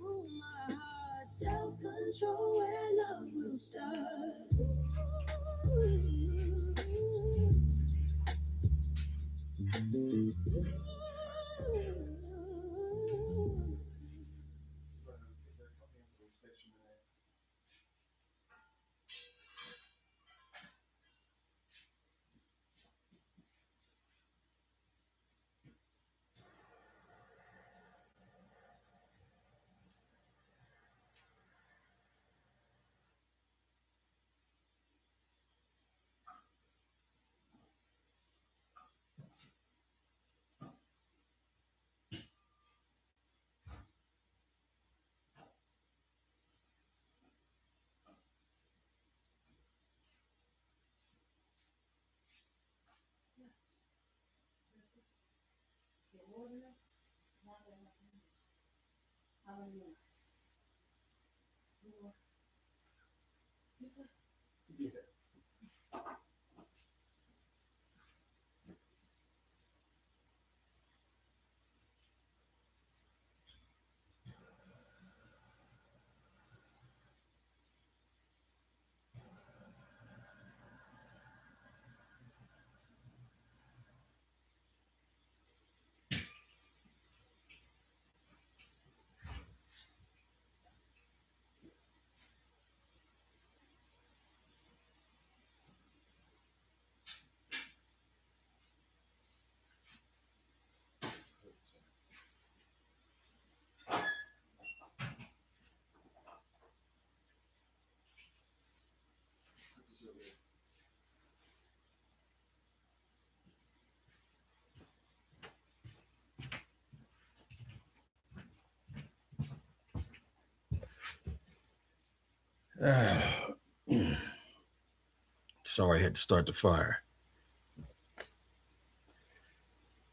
Sorry, I had to start the fire.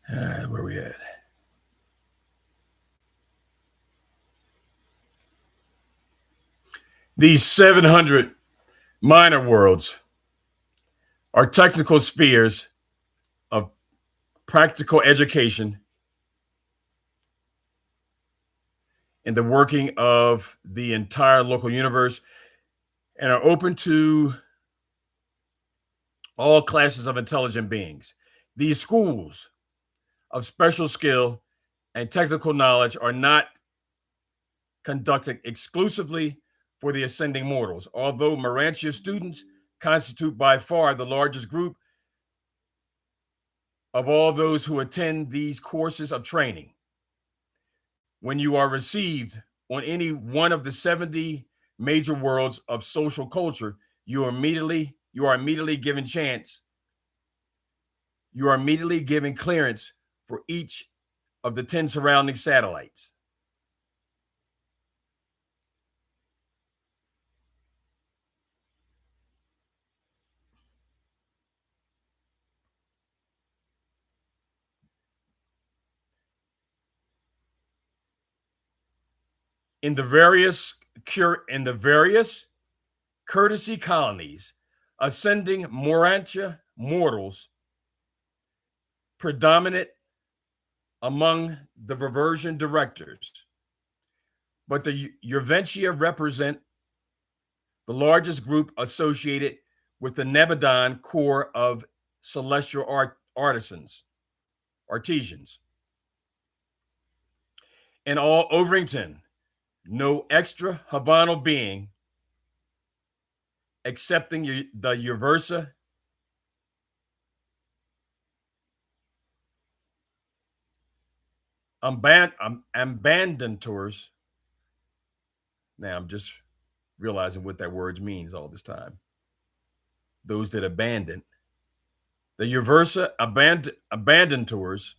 Where we at? These 700 minor worlds are technical spheres of practical education in the working of the entire local universe and are open to all classes of intelligent beings. These schools of special skill and technical knowledge are not conducted exclusively for the ascending mortals, although Morantia students constitute by far the largest group of all those who attend these courses of training. When you are received on any one of the 70 major worlds of social culture, you are immediately given chance. You are immediately given clearance for each of the 10 surrounding satellites. In the various courtesy colonies, ascending Morantia mortals predominate among the reversion directors, but the Urventia represent the largest group associated with the Nebadon core of celestial artisans. In all Overington, no extra Havana being, excepting the Uversa, abandoners. Now I'm just realizing what that word means all this time. Those that abandon. The Uversa abandoners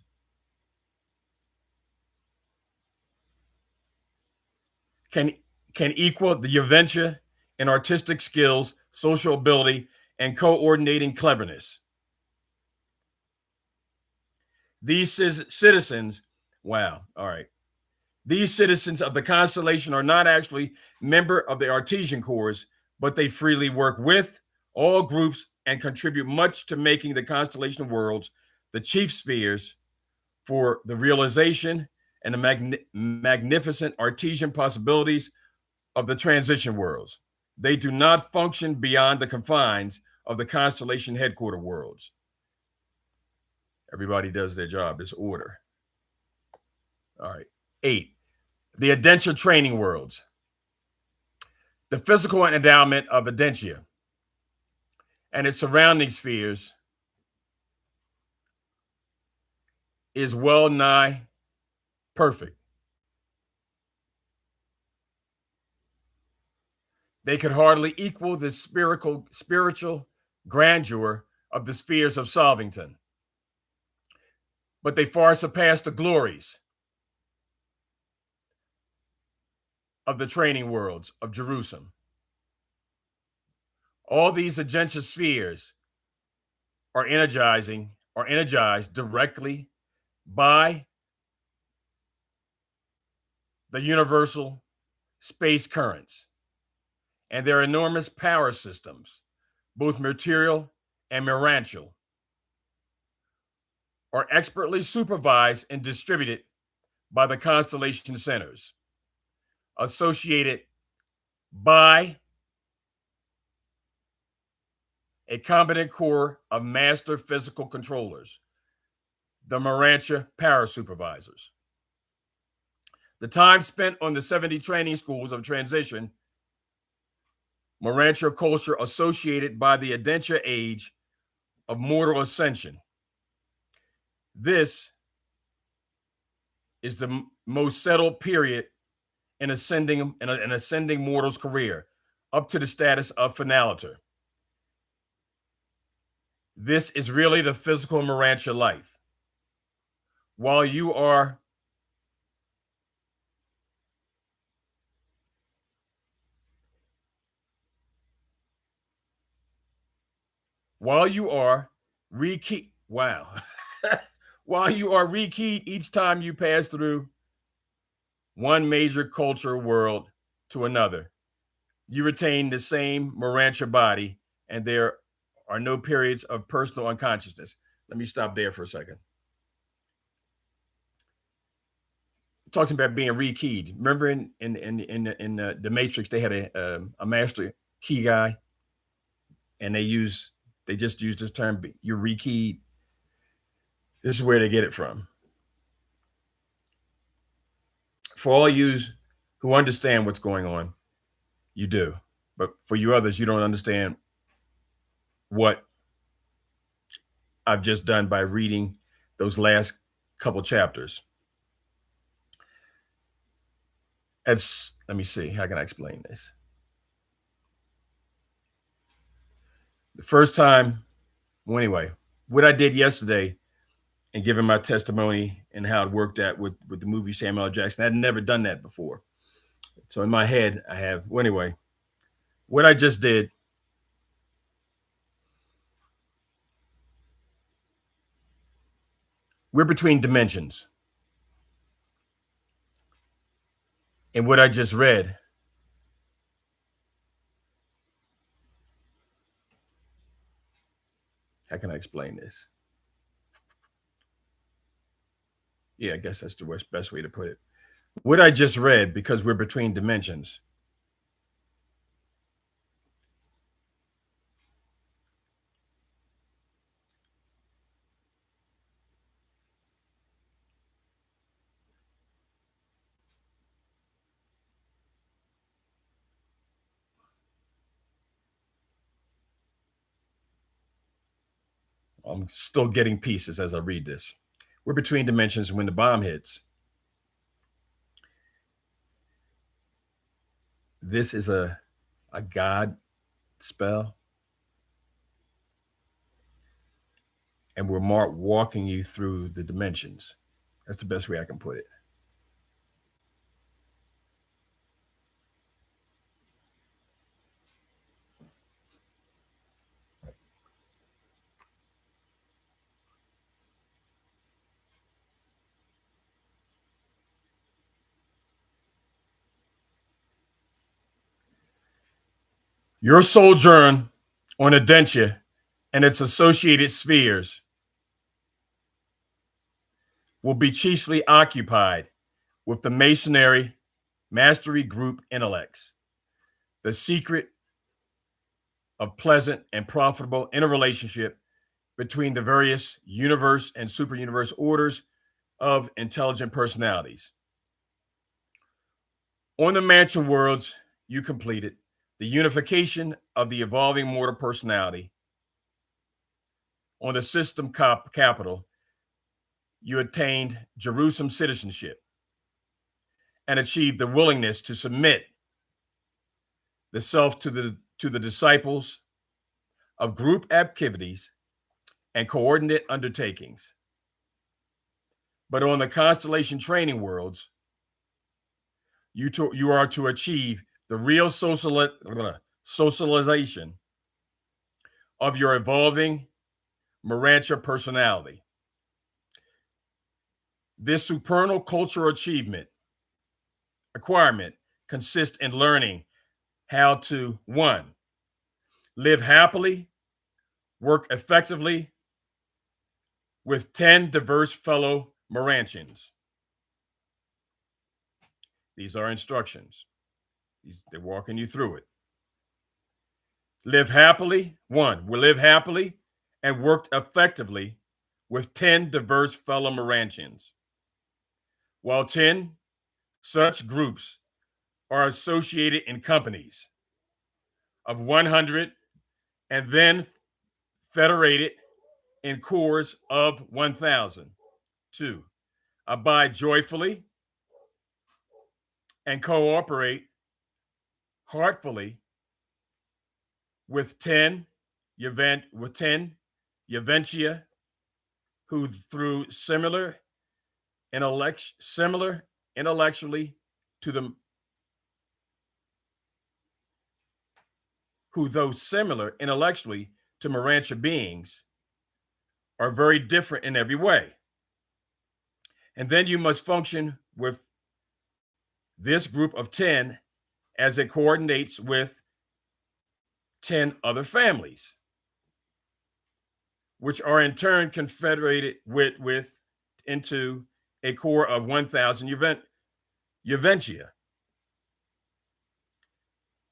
can equal the Juventia in artistic skills, social ability, and coordinating cleverness. These citizens, wow, all right. These citizens of the constellation are not actually member of the Artesian cores, but they freely work with all groups and contribute much to making the constellation worlds the chief spheres for the realization and the magnificent Artesian possibilities of the transition worlds. They do not function beyond the confines of the constellation headquarter worlds. Everybody does their job. It's order. All right. 8. The Adentia training worlds. The physical endowment of Adentia and its surrounding spheres is well nigh perfect. They could hardly equal the spiritual grandeur of the spheres of Solvington, but they far surpass the glories of the training worlds of Jerusalem. All these Adentia spheres are energized directly by the universal space currents and their enormous power systems, both material and merantial, are expertly supervised and distributed by the constellation centers, associated by a competent core of master physical controllers, the Morantia parasupervisors. The time spent on the 70 training schools of transition, Morantia culture associated by the Adentia age of mortal ascension. This is the most settled period in an ascending mortal's career, up to the status of finaliter. This is really the physical Morantia life. While you are while you are rekeyed. Wow. While you are rekeyed each time you pass through one major cultural world to another, you retain the same Morantia body, and there are no periods of personal unconsciousness. Let me stop there for a second. Talking about being rekeyed. Remember in the Matrix, they had a master key guy, and they just used this term. You're rekeyed. This is where they get it from. For all you who understand what's going on, you do. But for you others, you don't understand what I've just done by reading those last couple chapters. Let me see, how can I explain this? The first time, well, anyway, what I did yesterday and giving my testimony and how it worked out with the movie Samuel L. Jackson, I'd never done that before. So in my head, I have, well, anyway, what I just did, we're between dimensions. And what I just read, how can I explain this? Yeah, I guess that's the best way to put it. What I just read, because we're between dimensions, I'm still getting pieces as I read this. We're between dimensions when the bomb hits. This is a God spell. And we're walking you through the dimensions. That's the best way I can put it. Your sojourn on Adentia and its associated spheres will be chiefly occupied with the masonry mastery group intellects, the secret of pleasant and profitable interrelationship between the various universe and superuniverse orders of intelligent personalities. On the mansion worlds you completed, the unification of the evolving mortal personality. On the system capital, you attained Jerusalem citizenship and achieved the willingness to submit the self to the disciples of group activities and coordinate undertakings. But on the constellation training worlds, you are to achieve the real socialization of your evolving Morantia personality. This supernal cultural acquirement consists in learning how to, 1, live happily, work effectively with 10 diverse fellow Morantians. These are instructions. They're walking you through it. Live happily, 1, will live happily and work effectively with 10 diverse fellow Morantians. While 10 such groups are associated in companies of 100 and then federated in corps of 1,000. 2, abide joyfully and cooperate heartfully with 10 Yaventia who through similar intellectually to them, who though similar intellectually to Marantia beings are very different in every way. And then you must function with this group of 10 as it coordinates with 10 other families, which are in turn confederated with into a core of 1,000 Juventia.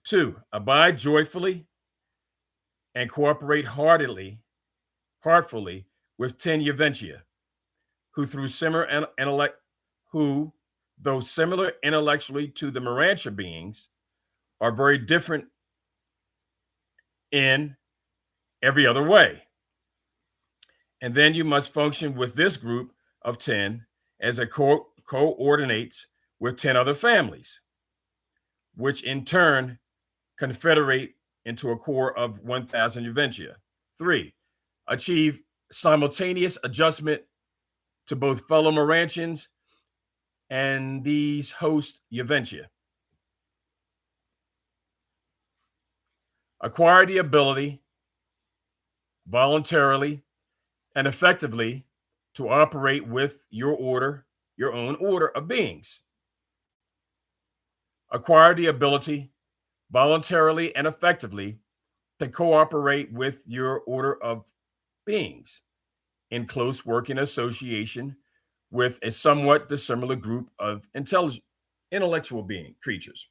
2, abide joyfully and cooperate heartfully with 10 Juventia, who though similar intellectually to the Marantia beings, are very different in every other way. And then you must function with this group of 10 as it coordinates with 10 other families, which in turn confederate into a core of 1,000 Juventia. 3, achieve simultaneous adjustment to both fellow Marantians and these host Juventia. Acquire the ability voluntarily and effectively to operate with your own order of beings. Acquire the ability voluntarily and effectively to cooperate with your order of beings in close working association with a somewhat dissimilar group of intellectual creatures.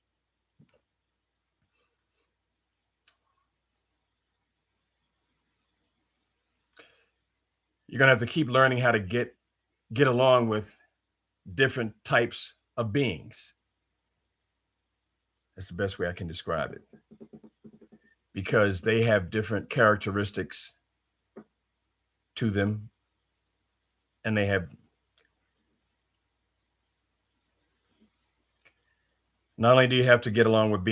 You're going to have to keep learning how to get along with different types of beings. That's the best way I can describe it, because they have different characteristics to them, and they have not only do you have to get along with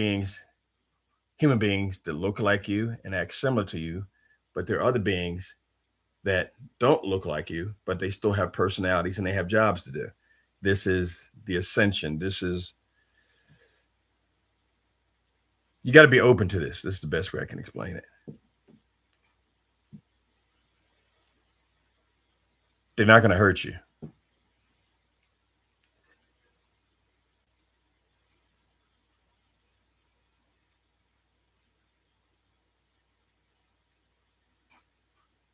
human beings that look like you and act similar to you, but there are other beings that don't look like you, but they still have personalities and they have jobs to do. This is the ascension. You got to be open to this. This is the best way I can explain it. They're not going to hurt you.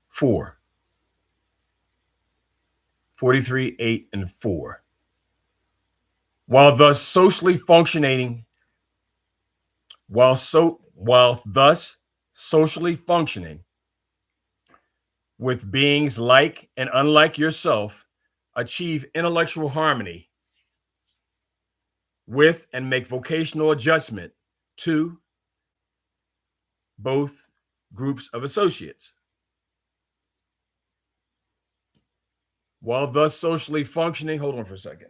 Four. 43, 8, and 4. While thus socially functioning with beings like and unlike yourself, achieve intellectual harmony with and make vocational adjustment to both groups of associates. While thus socially functioning, hold on for a second.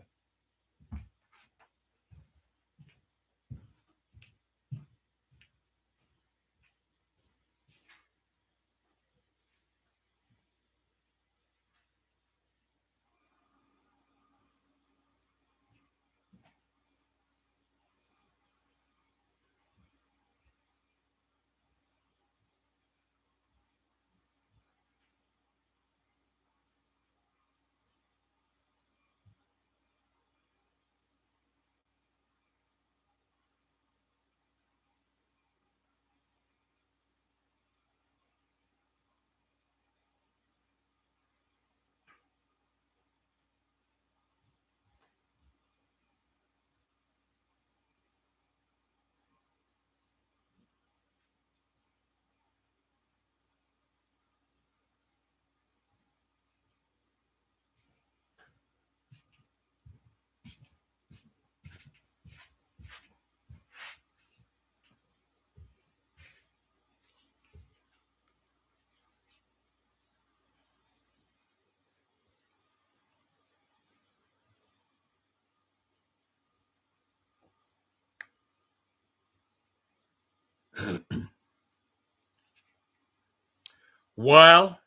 While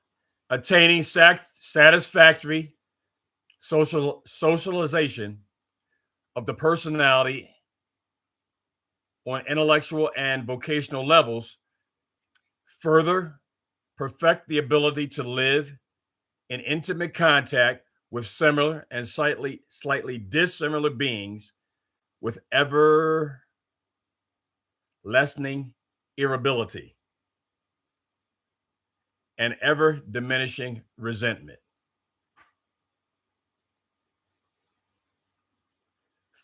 attaining satisfactory socialization of the personality on intellectual and vocational levels, further perfect the ability to live in intimate contact with similar and slightly dissimilar beings with ever lessening irritability and ever diminishing resentment.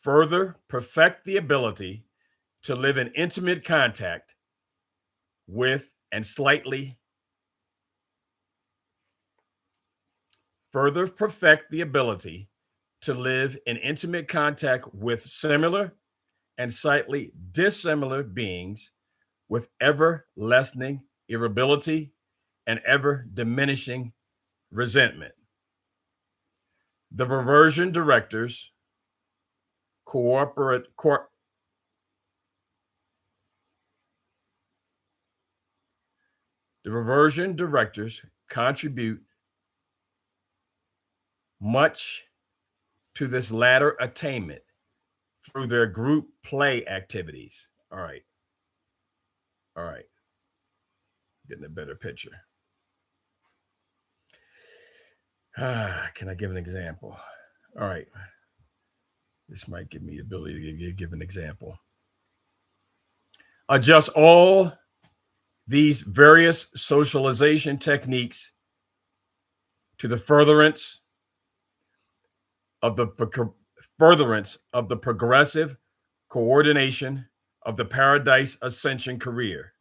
Further, perfect the ability to live in intimate contact with and slightly further perfect the ability to live in intimate contact with similar and slightly dissimilar beings with ever lessening irritability and ever diminishing resentment. The reversion directors the reversion directors contribute much to this latter attainment through their group play activities. All right. Getting a better picture. Can I give an example? All right. This might give me the ability to give an example. Adjust all these various socialization techniques to the furtherance of the progressive coordination of the Paradise Ascension career.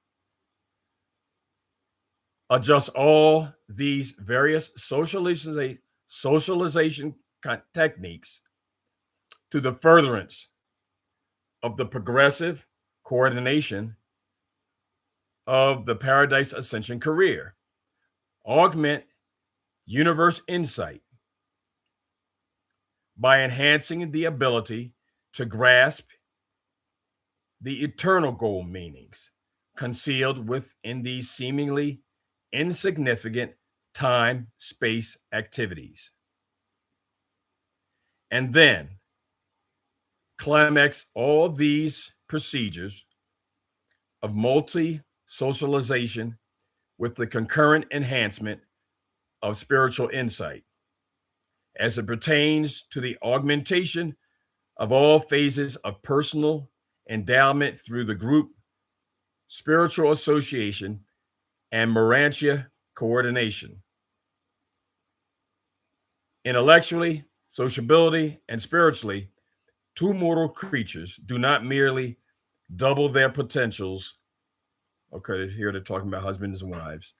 Adjust all these various socialization techniques to the furtherance of the progressive coordination of the Paradise Ascension career. Augment universe insight by enhancing the ability to grasp the eternal goal meanings concealed within these seemingly insignificant time-space activities. And then climax all these procedures of multi-socialization with the concurrent enhancement of spiritual insight as it pertains to the augmentation of all phases of personal endowment through the group, spiritual association, and Morantia coordination. Intellectually, sociability, and spiritually, two mortal creatures do not merely double their potentials. Okay, here they're talking about husbands and wives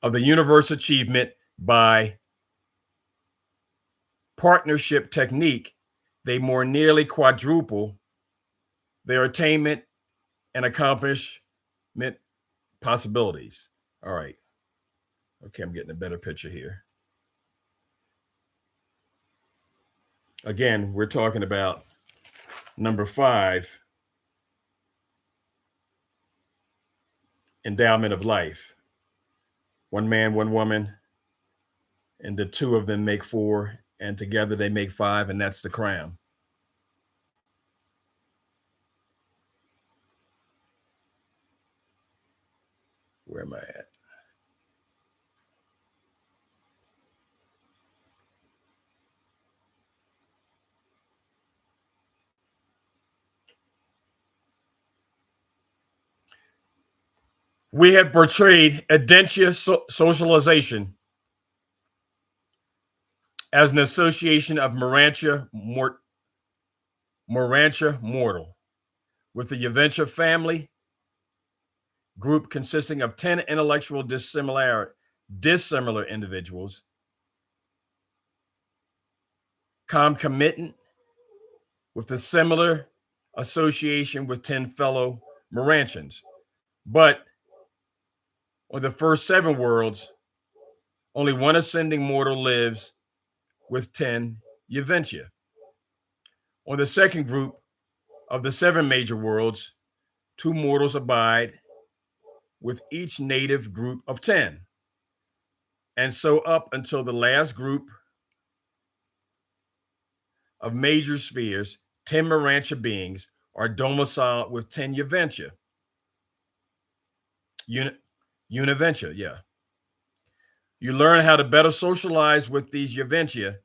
of the universe achievement by partnership technique. They more nearly quadruple their attainment and accomplishment possibilities. All right. Okay, I'm getting a better picture here. Again, we're talking about number 5, endowment of life. One man, one woman, and the two of them make 4, and together they make 5, and that's the crown. Where am I at? We have portrayed Adentia socialization as an association of Morantia mortal with the Yaventia family group consisting of 10 intellectual dissimilar individuals concomitant with the similar association with 10 fellow Morantians. But on the first 7 worlds, only one ascending mortal lives with 10 Yaventia. On the second group of the 7 major worlds, 2 mortals abide with each native group of 10. And so up until the last group of major spheres, 10 Morantia beings are domiciled with 10 Yaventia. Univentia, yeah. You learn how to better socialize with these Juventia.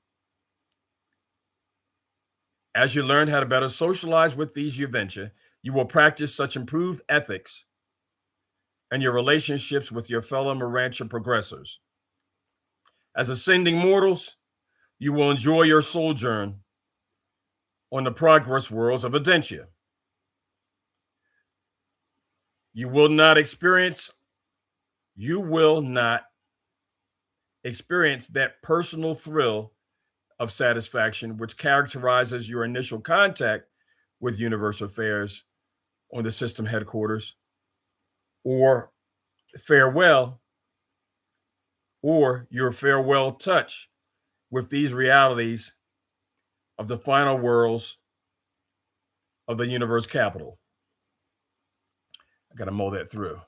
As you learn how to better socialize with these Juventia, you will practice such improved ethics and your relationships with your fellow Morantia progressors. As ascending mortals, you will enjoy your sojourn on the progress worlds of Adentia. You will not experience that personal thrill of satisfaction which characterizes your initial contact with universal affairs on the system headquarters, or farewell, or your farewell touch with these realities of the final worlds of the universe capital. I got to mull that through.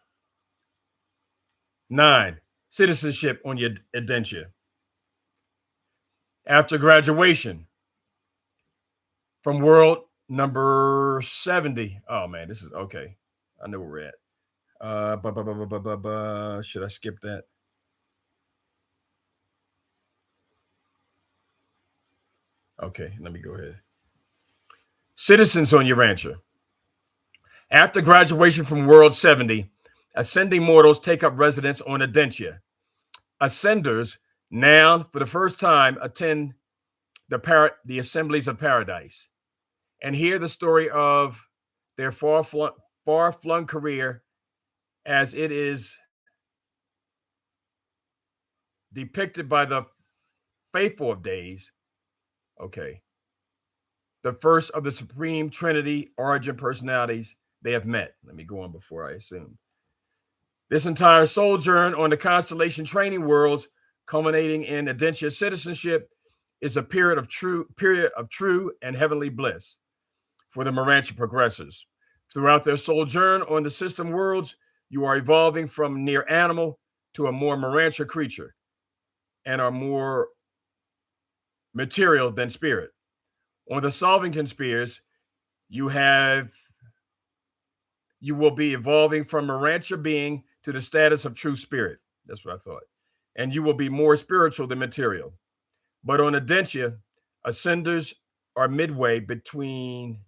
9, citizenship on your Adentia. After graduation from world number 70. Oh man, this is okay. I know where we're at. Should I skip that? Okay, let me go ahead. Citizens on your rancher. After graduation from World 70, ascending mortals take up residence on Adentia. Ascenders now, for the first time, attend the assemblies of paradise and hear the story of their far-flung career as it is depicted by the faithful of days. Okay. The first of the Supreme Trinity origin personalities they have met. Let me go on before I assume. This entire sojourn on the constellation training worlds, culminating in Adentia citizenship, is a period of true and heavenly bliss for the Morantia progressors. Throughout their sojourn on the system worlds, you are evolving from near animal to a more Morantia creature and are more material than spirit. On the Solvington spheres, you will be evolving from Morantia being to the status of true spirit. That's what I thought. And you will be more spiritual than material. But on Adentia, ascenders are midway between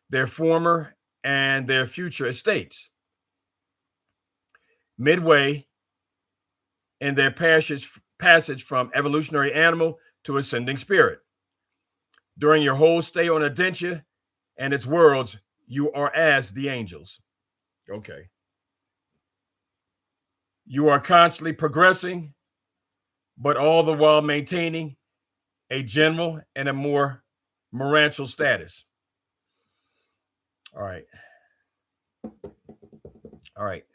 their former and their future estates. Midway in their passage from evolutionary animal to ascending spirit. During your whole stay on Adentia and its worlds, you are as the angels. Okay. You are constantly progressing, but all the while maintaining a general and a more morantial status. All right. All right.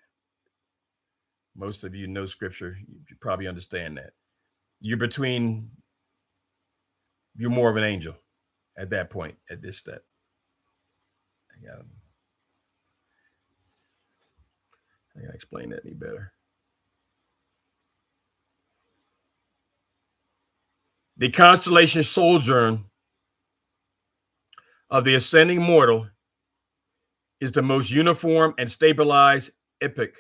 Most of you know scripture. You probably understand that. You're more of an angel at that point, at this step. I gotta explain that any better. The constellation sojourn of the ascending mortal is the most uniform and stabilized epoch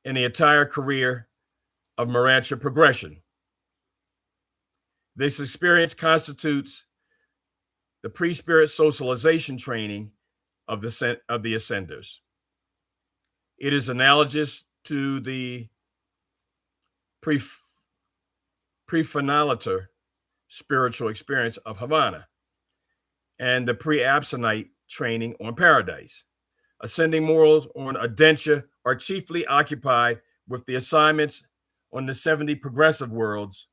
in the entire career of Morantia progression. This experience constitutes the pre-spirit socialization training of the ascenders. It is analogous to the pre-finaliter spiritual experience of Havana and the pre-absonite training on Paradise. Ascending morals on Adentia are chiefly occupied with the assignments on the 70 progressive worlds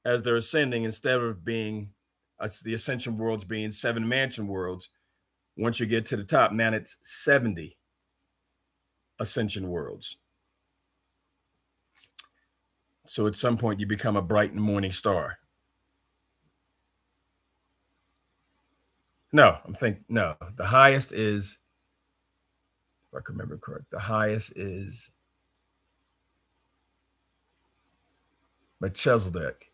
as they're ascending, instead of being the ascension worlds being 7 mansion worlds. Once you get to the top, now it's 70 ascension worlds. So at some point you become a bright and morning star. No, the highest is, if I can remember correct, the highest is Melchizedek.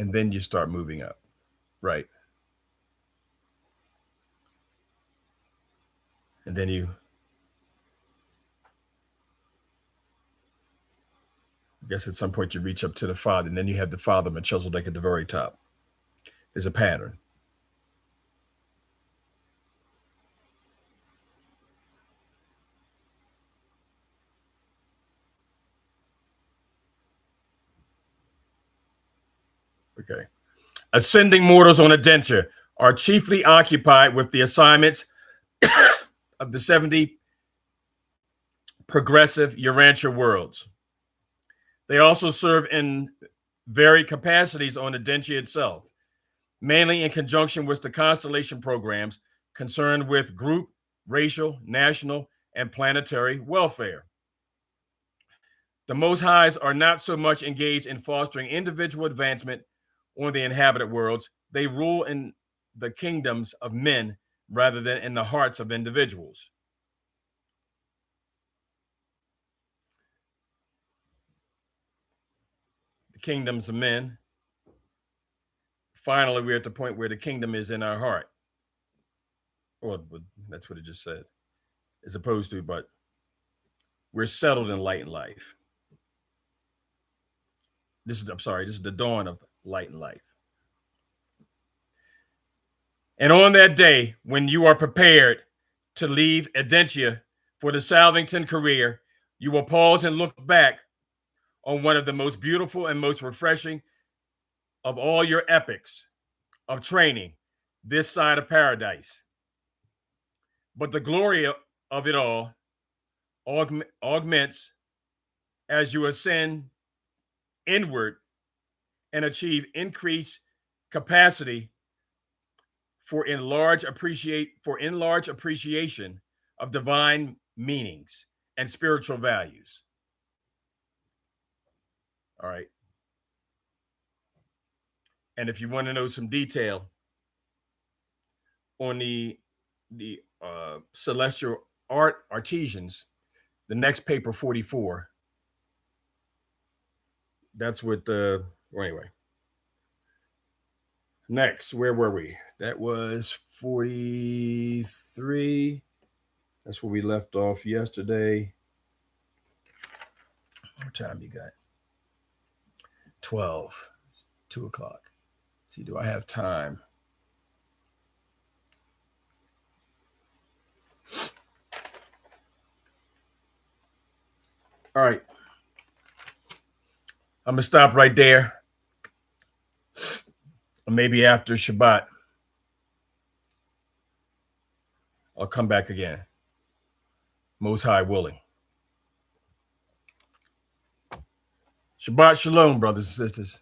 And then you start moving up. Right. And then I guess at some point you reach up to the Father, and then you have the Father Melchizedek at the very top. There's a pattern. Okay. Ascending mortals on Adentia are chiefly occupied with the assignments of the 70 progressive Urantia worlds. They also serve in varied capacities on Adentia itself, mainly in conjunction with the constellation programs concerned with group, racial, national, and planetary welfare. The Most Highs are not so much engaged in fostering individual advancement on the inhabited worlds. They rule in the kingdoms of men rather than in the hearts of individuals. The kingdoms of men. Finally, we're at the point where the kingdom is in our heart. Well, that's what it just said, as opposed to, but we're settled in light and life. This is the dawn of light and life. And on that day, when you are prepared to leave Adentia for the Salvington career, you will pause and look back on one of the most beautiful and most refreshing of all your epics of training this side of paradise. But the glory of it all augments as you ascend inward and achieve increased capacity for enlarged appreciation of divine meanings and spiritual values. All right. And if you want to know some detail on the celestial artisans, the next paper 44. That's what well, anyway. Next, where were we? That was 43. That's where we left off yesterday. What time you got? 12, 2 o'clock. Let's see, do I have time? All right. I'm going to stop right there. Or maybe after Shabbat, I'll come back again. Most High willing. Shabbat Shalom, brothers and sisters.